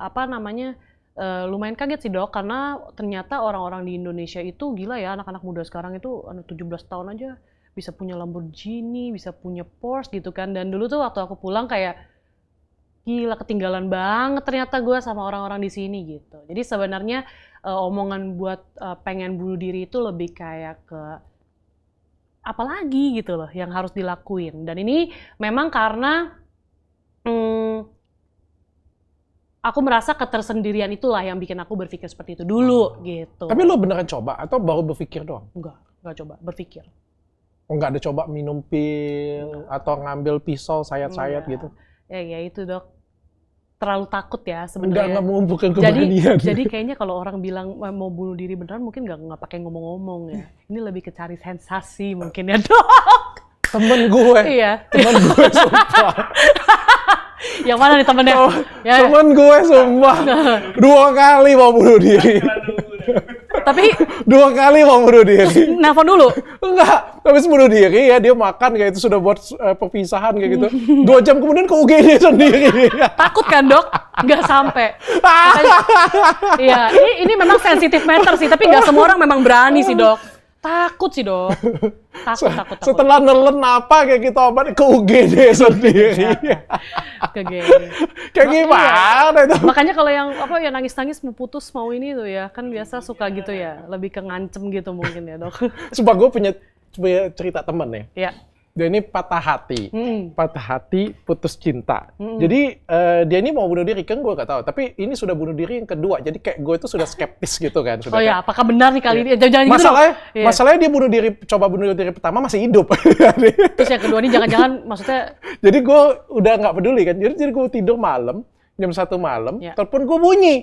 lumayan kaget sih, Dok, karena ternyata orang-orang di Indonesia itu gila ya, anak-anak muda sekarang itu 17 tahun aja bisa punya Lamborghini, bisa punya Porsche gitu kan. Dan dulu tuh waktu aku pulang kayak, gila ketinggalan banget ternyata gue sama orang-orang di sini gitu. Jadi sebenarnya omongan buat pengen bunuh diri itu lebih kayak ke apalagi gitu loh yang harus dilakuin. Dan ini memang karena aku merasa ketersendirian itulah yang bikin aku berpikir seperti itu dulu gitu. Tapi lo beneran coba atau baru berpikir doang? Enggak coba, berpikir. Nggak ada coba minum pil atau ngambil pisau sayat-sayat gitu? Ya itu, Dok. Terlalu takut ya sebenarnya. Nggak mengumpulkan keberanian. Jadi kayaknya kalau orang bilang mau bunuh diri beneran mungkin nggak pakai ngomong-ngomong ya. Ini lebih ke cari sensasi mungkin ya, Dok. Temen gue. Iya. Temen gue sumpah. Yang mana nih temennya? Temen gue sumpah. 2 kali mau bunuh diri. Tapi 2 kali mau bunuh diri. nelfon dulu. Enggak, habis bunuh diri ya dia makan kayak itu sudah buat perpisahan kayak gitu. 2 jam kemudian ke UGD sendiri. Takut kan, Dok? Nggak sampai. Iya, ini memang sensitif matter sih, tapi nggak semua orang memang berani sih, Dok. Takut sih, Dok. Takut. Setelah nelen apa kayak gitu obat ke UGD sendiri. Ke gini. Kayak gimana itu? Makanya kalau yang nangis-nangis mau putus mau ini tuh ya, kan biasa suka gitu ya, lebih ke ngancem gitu mungkin ya, Dok. Sumpah gue punya cerita temen ya. Iya. Dia ini patah hati. Patah hati, putus cinta. Mm-mm. Jadi dia ini mau bunuh diri, kan gue nggak tahu. Tapi ini sudah bunuh diri yang kedua. Jadi kayak gue itu sudah skeptis gitu kan. Sudah Oh ya, kayak, apakah benar nih kali ini? Jangan gitu dong. masalahnya, Iya. masalahnya dia coba bunuh diri pertama masih hidup. Terus yang kedua ini jangan-jangan maksudnya Jadi gue udah nggak peduli kan. Jadi gue tidur malam, jam 1 malam, Ya. telepon gue bunyi.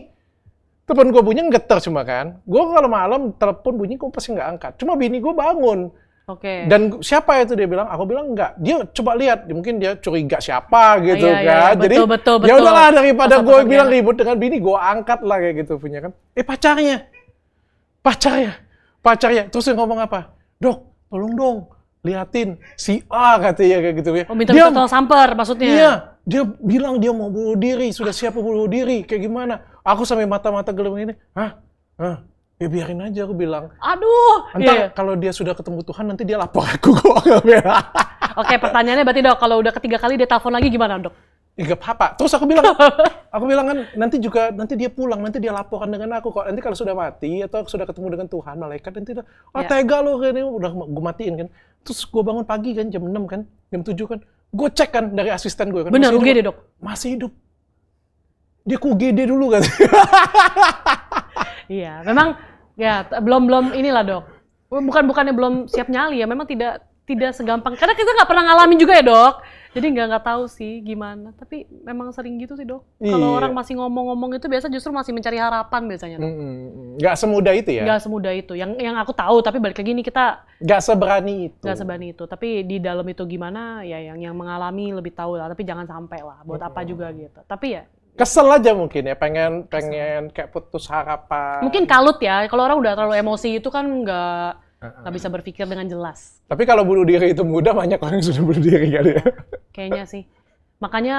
Telepon gue bunyi getar cuma kan. Gue kalau malam telepon bunyi gue pasti nggak angkat. Cuma bini gue bangun. oke. Dan siapa itu dia bilang? Aku bilang enggak. Dia coba lihat, mungkin dia curiga siapa gitu Iya, iya, kan. Jadi betul. ya udahlah daripada gue Pasal-pasal bilang dia. ribut dengan bini, gue angkat lah kayak gitu punya kan. Pacarnya. Terus dia ngomong apa? Dok, tolong dong liatin si A katanya kayak gitu ya. Oh, minta tolong samper maksudnya. Iya, dia bilang dia mau bunuh diri, sudah siap bunuh diri, kayak gimana? Aku sampai mata-mata gelem ini, ya biarin aja aku bilang. Aduh. Entar Iya. kalau dia sudah ketemu Tuhan nanti dia lapor aku kok. Oke, pertanyaannya berarti Dok, kalau udah ketiga kali dia telepon lagi gimana Dok? Ya nggak apa-apa. Terus aku bilang kan nanti dia pulang, nanti dia laporan dengan aku kok. Nanti kalau sudah mati atau sudah ketemu dengan Tuhan, malaikat nanti Ya. tega lo kan, udah gue matiin kan. Terus gue bangun pagi kan jam 6 kan, jam 7 kan. Gue cek kan dari asisten gue kan. Benar, masih UGD hidup. Dok. Masih hidup. Dia ke UGD dulu kan. Iya, memang ya belum inilah Dok. Bukannya belum siap nyali ya, memang tidak segampang. Karena kita nggak pernah ngalamin juga ya Dok. Jadi nggak tahu sih gimana. Tapi memang sering gitu sih Dok. Kalau Iya. orang masih ngomong-ngomong itu biasa justru masih mencari harapan biasanya Dok. Nggak semudah itu ya. Nggak semudah itu. Yang aku tahu, tapi balik lagi nih kita Nggak seberani itu. nggak seberani itu. Tapi di dalam itu gimana ya yang mengalami lebih tahu lah. Tapi jangan sampai lah. Buat apa juga gitu. Tapi ya Kesel aja mungkin ya, pengen kayak putus harapan. mungkin kalut ya. Kalau orang udah terlalu emosi itu kan nggak bisa berpikir dengan jelas. Tapi kalau bunuh diri itu mudah, banyak orang yang sudah bunuh diri kali ya. Kayaknya sih. Makanya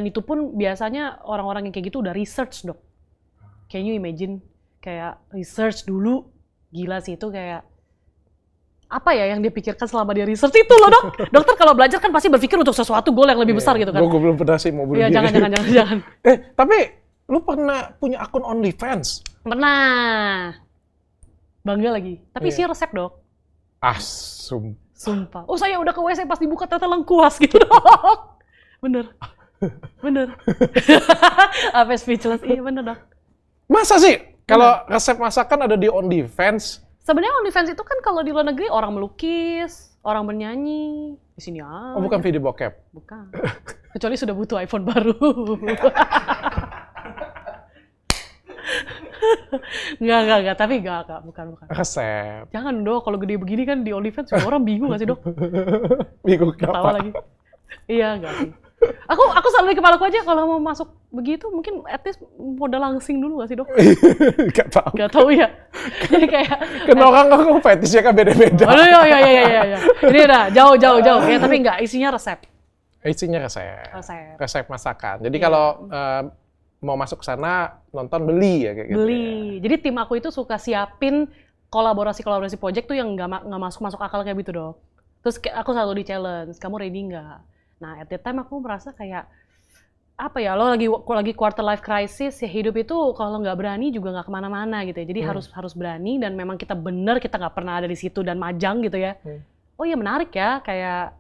itu pun biasanya orang-orang yang kayak gitu udah research Dok. Can you imagine kayak research dulu, gila sih itu kayak apa ya yang dia pikirkan selama dia research itu loh Dok. Dokter kalau belajar kan pasti berpikir untuk sesuatu goal yang lebih besar gitu kan. Gue belum pernah sih mau bunuh Iya diri. jangan. Tapi lu pernah punya akun OnlyFans? Pernah. Bangga lagi. Tapi Iya. isinya resep Dok. Sumpah. Oh saya udah ke WC pas dibuka ternyata lengkuas gitu Dok. Bener. Apa speechless? Iya bener Dok. Masa sih? Kalau resep masakan ada di OnlyFans? Sebenarnya OnlyFans itu kan kalau di luar negeri orang melukis, orang bernyanyi. Di sini Oh, bukan video bokep? Bukan. Kecuali sudah butuh iPhone baru. Enggak. Tapi bukan. Resep. Jangan Dok, kalau gede begini kan di OnlyFans semua orang bingung nggak sih Dok? Bingung Ketawa apa? lagi. Iya, enggak sih. Aku selalu di kepalaku aja kalau mau masuk begitu mungkin at least modal langsing dulu nggak sih Dok? Gak tau. Gak tahu ya. Jadi kayak Kan orang fetishnya kan beda-beda. aduh ya. Ini udah jauh. Ya tapi enggak, isinya resep. Isinya resep. Resep. Resep masakan. Jadi Iya. kalau mau masuk ke sana, nonton beli ya kayak gitu. Beli. Jadi tim aku itu suka siapin kolaborasi project tuh yang nggak masuk akal kayak gitu Dok. Terus aku selalu di challenge, kamu ready nggak? Nah at that time aku merasa kayak apa ya, lo lagi quarter life crisis ya, hidup itu kalau nggak berani juga nggak kemana-mana gitu ya. Jadi harus berani dan memang kita nggak pernah ada di situ dan majang gitu ya. Oh iya menarik ya kayak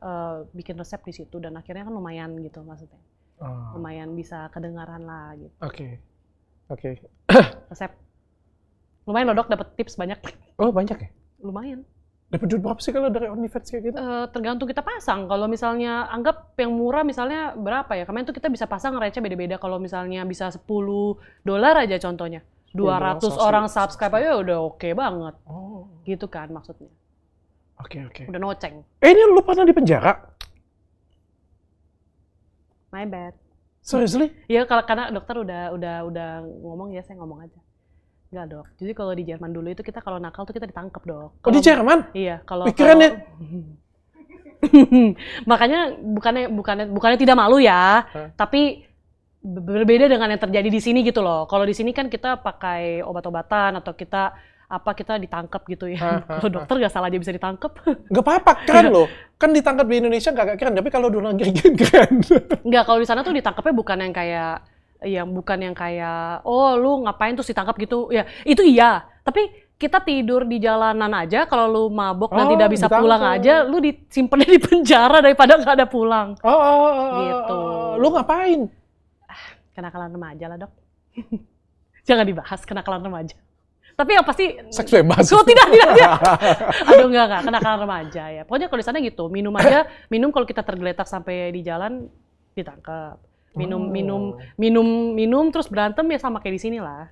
bikin resep di situ dan akhirnya kan lumayan gitu maksudnya. Oh, Lumayan bisa kedengaran lah gitu. Oke. Resep. Lumayan loh Dok, dapat tips banyak. Oh, banyak ya? Lumayan. Dapat duit berapa sih kalau dari OnlyFans kayak gitu? Tergantung kita pasang. Kalau misalnya anggap yang murah misalnya berapa ya? Kemarin tuh kita bisa pasang range-nya beda-beda. Kalau misalnya bisa $10 aja contohnya. 200 orang subscribe aja udah oke banget. Oh, Gitu kan maksudnya. oke. Udah noceng. Ini lu pernah di penjara? My bad. Seriously? Ya karena dokter udah ngomong ya saya ngomong aja. Enggak Dok. Jadi kalau di Jerman dulu itu kita kalau nakal tuh kita ditangkap Dok. Oh, di Jerman? Iya, kalau Pikirannya- makanya bukannya tidak malu ya, tapi berbeda dengan yang terjadi di sini gitu loh. Kalau di sini kan kita pakai obat-obatan atau kita ditangkap gitu ya. Kalau dokter nggak salah aja bisa ditangkap. Nggak apa-apa, keren loh. Kan ditangkap di Indonesia nggak keren, tapi kalau di luar negeri keren. Nggak, kalau di sana tuh ditangkapnya bukan yang kayak oh lu ngapain terus ditangkap gitu. Ya, itu iya. Tapi kita tidur di jalanan aja, kalau lu mabok dan Oh, tidak bisa ditangkap. pulang aja, lu disimpan di penjara daripada nggak ada pulang. Gitu. Lu ngapain? Kenakalan remaja lah, Dok. Jangan dibahas kenakalan remaja. Tapi yang pasti Seks bebas. Oh, tidak. Aduh, enggak, kenakalan remaja ya. Pokoknya kalau di sana gitu, minum kalau kita tergeletak sampai di jalan ditangkap. Minum terus berantem ya sama kayak di sini lah.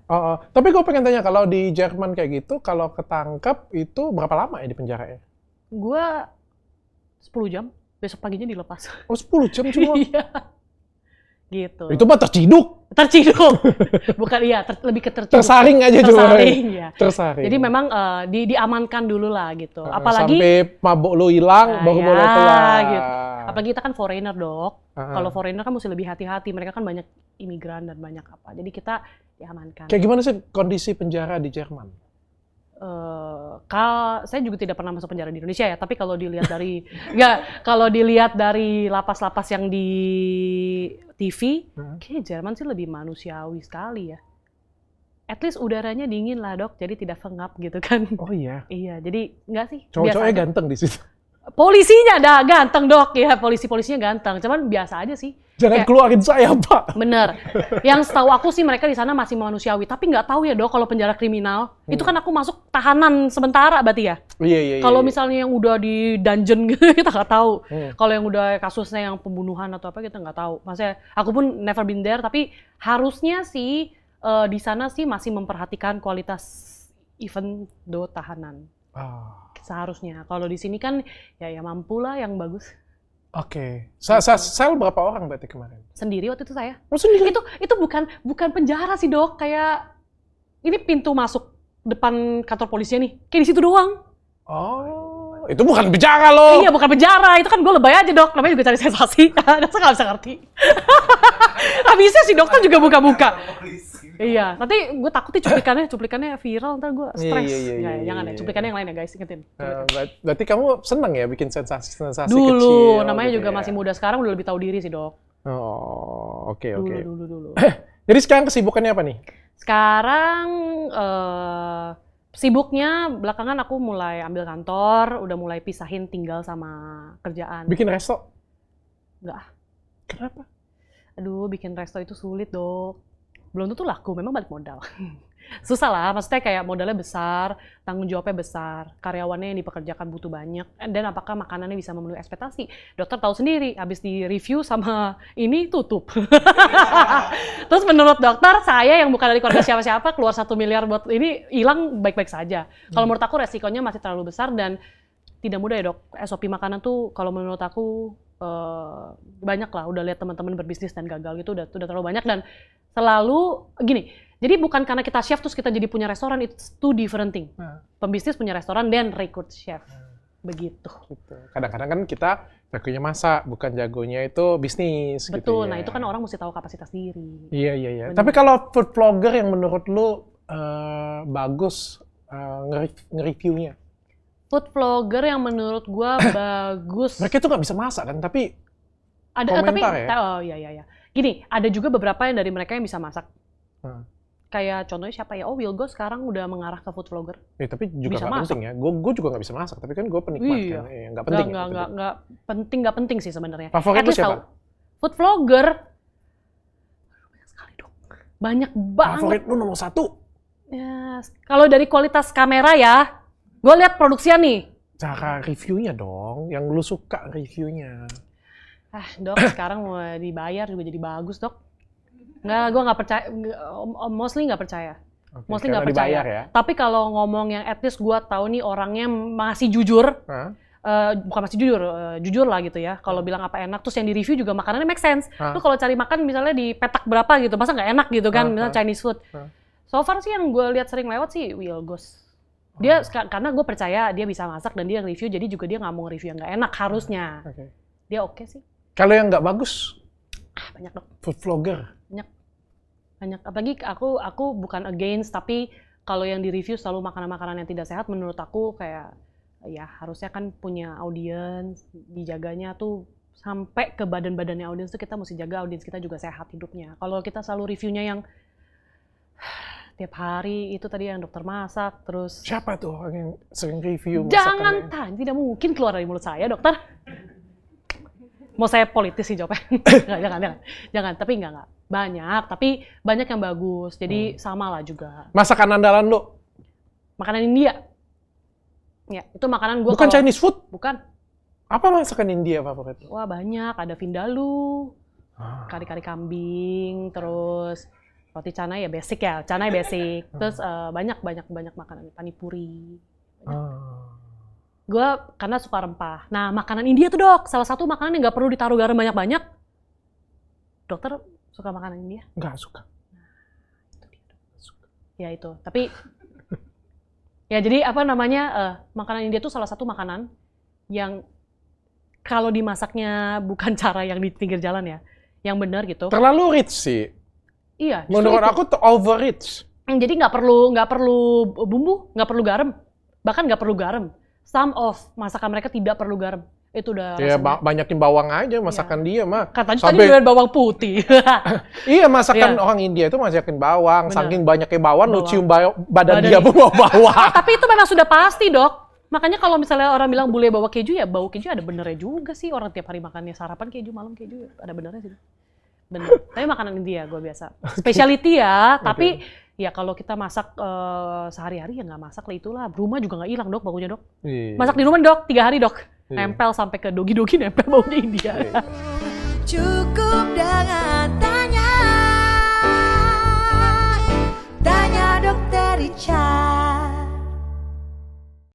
Tapi gue pengen tanya, kalau di Jerman kayak gitu, kalau ketangkep itu berapa lama ya di penjara ya? Gua 10 jam, besok paginya dilepas. Oh, 10 jam cuma? Iya. Gitu. Itu mah terciduk. Terciduk. Bukan, iya, lebih ke terciduk. Tersaring aja cuma. Tersaring, ya. Tersaring. Jadi memang diamankan dulu lah gitu. Apalagi sampai mabuk lu hilang baru boleh keluar. Gitu. Apalagi kita kan foreigner, Dok. Kalau foreigner kan mesti lebih hati-hati. Mereka kan banyak imigran dan banyak apa. Jadi kita diamankan. Kayak gimana sih kondisi penjara di Jerman? Saya juga tidak pernah masuk penjara di Indonesia ya, tapi kalau dilihat dari kalau dilihat dari lapas-lapas yang di TV, kayaknya Jerman sih lebih manusiawi sekali ya. At least udaranya dingin lah, Dok, jadi tidak pengap gitu kan. Oh iya. Iya, jadi enggak sih. Cowok-cowoknya biasa aja. ganteng di situ. Polisinya dah ganteng, Dok, ya polisinya ganteng, cuman biasa aja sih. Jangan keluarin saya, Pak. Bener. Yang setahu aku sih mereka di sana masih manusiawi, tapi nggak tahu ya, Dok, kalau penjara kriminal itu kan aku masuk tahanan sementara berarti ya. Iya. Kalau misalnya yang udah di dungeon gitu kita nggak tahu. Kalau yang udah kasusnya yang pembunuhan atau apa kita nggak tahu. Maksudnya aku pun never been there, tapi harusnya sih di sana sih masih memperhatikan kualitas even do tahanan. Seharusnya. Kalau di sini kan ya mampu lah yang bagus. Oke. Sel berapa orang berarti kemarin? Sendiri waktu itu saya. Oh, sendiri? Itu bukan penjara sih, Dok. Kayak ini pintu masuk depan kantor polisinya nih. Kayak di situ doang. Oh, itu bukan penjara loh. Iya, bukan penjara. Itu kan gue lebay aja, Dok. Namanya juga cari sensasi. Saya nggak bisa ngerti. Habisnya si dokter juga buka-buka. Iya, nanti gue takut nih cuplikannya viral, ntar gue stres. Iya. Jangan ya, cuplikannya yang lain ya guys, ingetin. Berarti kamu senang ya bikin sensasi-sensasi Dulu, kecil? namanya gitu juga ya? masih muda, sekarang udah lebih tahu diri sih, Dok. Oh, oke. Dulu. Jadi sekarang kesibukannya apa nih? Sekarang sibuknya belakangan aku mulai ambil kantor, udah mulai pisahin tinggal sama kerjaan. Bikin resto? Enggak. Kenapa? Aduh, bikin resto itu sulit, Dok. Belum tentu laku, memang balik modal. Susah lah, maksudnya kayak modalnya besar, tanggung jawabnya besar, karyawannya yang dipekerjakan butuh banyak, dan apakah makanannya bisa memenuhi ekspektasi. Dokter tahu sendiri, habis di-review sama ini tutup. Terus menurut dokter, saya yang bukan dari keluarga siapa-siapa, keluar 1 miliar buat ini hilang baik-baik saja. Kalau menurut aku resikonya masih terlalu besar dan tidak mudah ya, Dok. SOP makanan tuh kalau menurut aku banyak lah, udah lihat teman-teman berbisnis dan gagal gitu, udah terlalu banyak dan selalu gini. Jadi bukan karena kita chef terus kita jadi punya restoran, it's two different thing. Pembisnis punya restoran dan rekrut chef. Begitu. Kadang-kadang kan kita jagonya masak, bukan jagonya itu bisnis. Betul, gitu ya. nah itu kan orang mesti tahu kapasitas diri. Iya. Tapi kalau food vlogger yang menurut lu bagus nge-reviewnya? Food vlogger yang menurut gua bagus. Mereka tuh nggak bisa masak kan, tapi Ada komentar tapi ya? oh iya. Gini, ada juga beberapa yang dari mereka yang bisa masak. Kayak contohnya siapa ya? Oh, Wilgo sekarang udah mengarah ke food vlogger. Tapi juga Bisa nggak penting ya. Gue juga nggak bisa masak, tapi kan gue penikmat Iya. kan. Nggak penting. Nggak penting sih sebenarnya. Favorit At lu least siapa? tahu. Food vlogger banyak sekali, Dok. Banyak banget. Favorit lu nomor 1? Ya, kalau dari kualitas kamera ya, gue lihat produksinya nih. Cara reviewnya dong, yang lu suka reviewnya. Dok, sekarang mau dibayar juga jadi bagus, Dok. Nggak, gue nggak percaya, mostly nggak percaya. Okay, Mostly nggak percaya. dibayar ya? Tapi kalau ngomong yang at least gue tahu nih orangnya masih jujur, bukan masih jujur, jujur lah gitu ya. Kalau bilang apa enak, terus yang di-review juga makanannya make sense. Lu kalau cari makan misalnya di petak berapa gitu, masa nggak enak gitu kan, misalnya Chinese food. So far sih yang gue lihat sering lewat sih Wilgos. Dia karena gue percaya dia bisa masak dan dia review, jadi juga dia nggak mau review yang nggak enak harusnya. Dia oke sih. Kalau yang nggak bagus? Banyak, Dok. Food vlogger? Banyak. Apalagi aku bukan against, tapi kalau yang di-review selalu makanan-makanan yang tidak sehat, menurut aku kayak ya harusnya kan punya audiens, dijaganya tuh sampai ke badan-badannya audiens tuh kita mesti jaga audiens kita juga sehat hidupnya. Kalau kita selalu reviewnya yang tiap hari itu tadi yang dokter masak, terus Siapa tuh orang yang sering review jangan masakannya? tanya, tidak mungkin keluar dari mulut saya, dokter. Mau saya politis sih jawabnya. Jangan, tapi enggak. Banyak, tapi banyak yang bagus. Jadi sama lah juga. Masakan andalan lo? Makanan India. Ya, itu makanan gua Bukan kalau- Chinese food? Bukan. Apa masakan India favorit lo? Wah, banyak. Ada vindaloo, Ah. kari-kari kambing, terus roti canai ya basic ya. Canai basic. Terus banyak makanan. Panipuri. Ah. Gue karena suka rempah. Nah, makanan India tuh dok, salah satu makanan yang nggak perlu ditaruh garam banyak-banyak. Dokter suka makanan India? Nggak suka. Ya itu. Tapi ya jadi apa namanya makanan India tuh salah satu makanan yang kalau dimasaknya bukan cara yang di pinggir jalan ya, yang benar gitu. Terlalu rich sih. Iya. justru Menurut itu. aku tuh over rich. Jadi nggak perlu bumbu, nggak perlu garam, bahkan nggak perlu garam. Some of masakan mereka tidak perlu garam. Itu udah Ya rasanya. banyakin bawang aja masakan dia mah. Katanya Sampai- tadi dengan bawang putih. Iya masakan Iya. orang India itu masakin bawang. Benar. Saking banyaknya bawang, lu Bawang. cium badan Badan dia pun bawa bawang. Tapi itu memang sudah pasti dok. Makanya kalau misalnya orang bilang boleh bawa keju ya bau keju ada benernya juga sih. Orang tiap hari makannya sarapan keju, malam keju ada benernya sih. Bener. Tapi makanan India gue biasa. Specialty ya. Tapi ya kalau kita masak sehari-hari ya nggak masak lah itulah. Rumah juga nggak hilang dok baunya dok. Iya. Masak di rumah dok 3 hari dok. Iya. Nempel sampai ke dogi-dogi nempel baunya India. Iya. Cukup dengan tanya dokter Richard.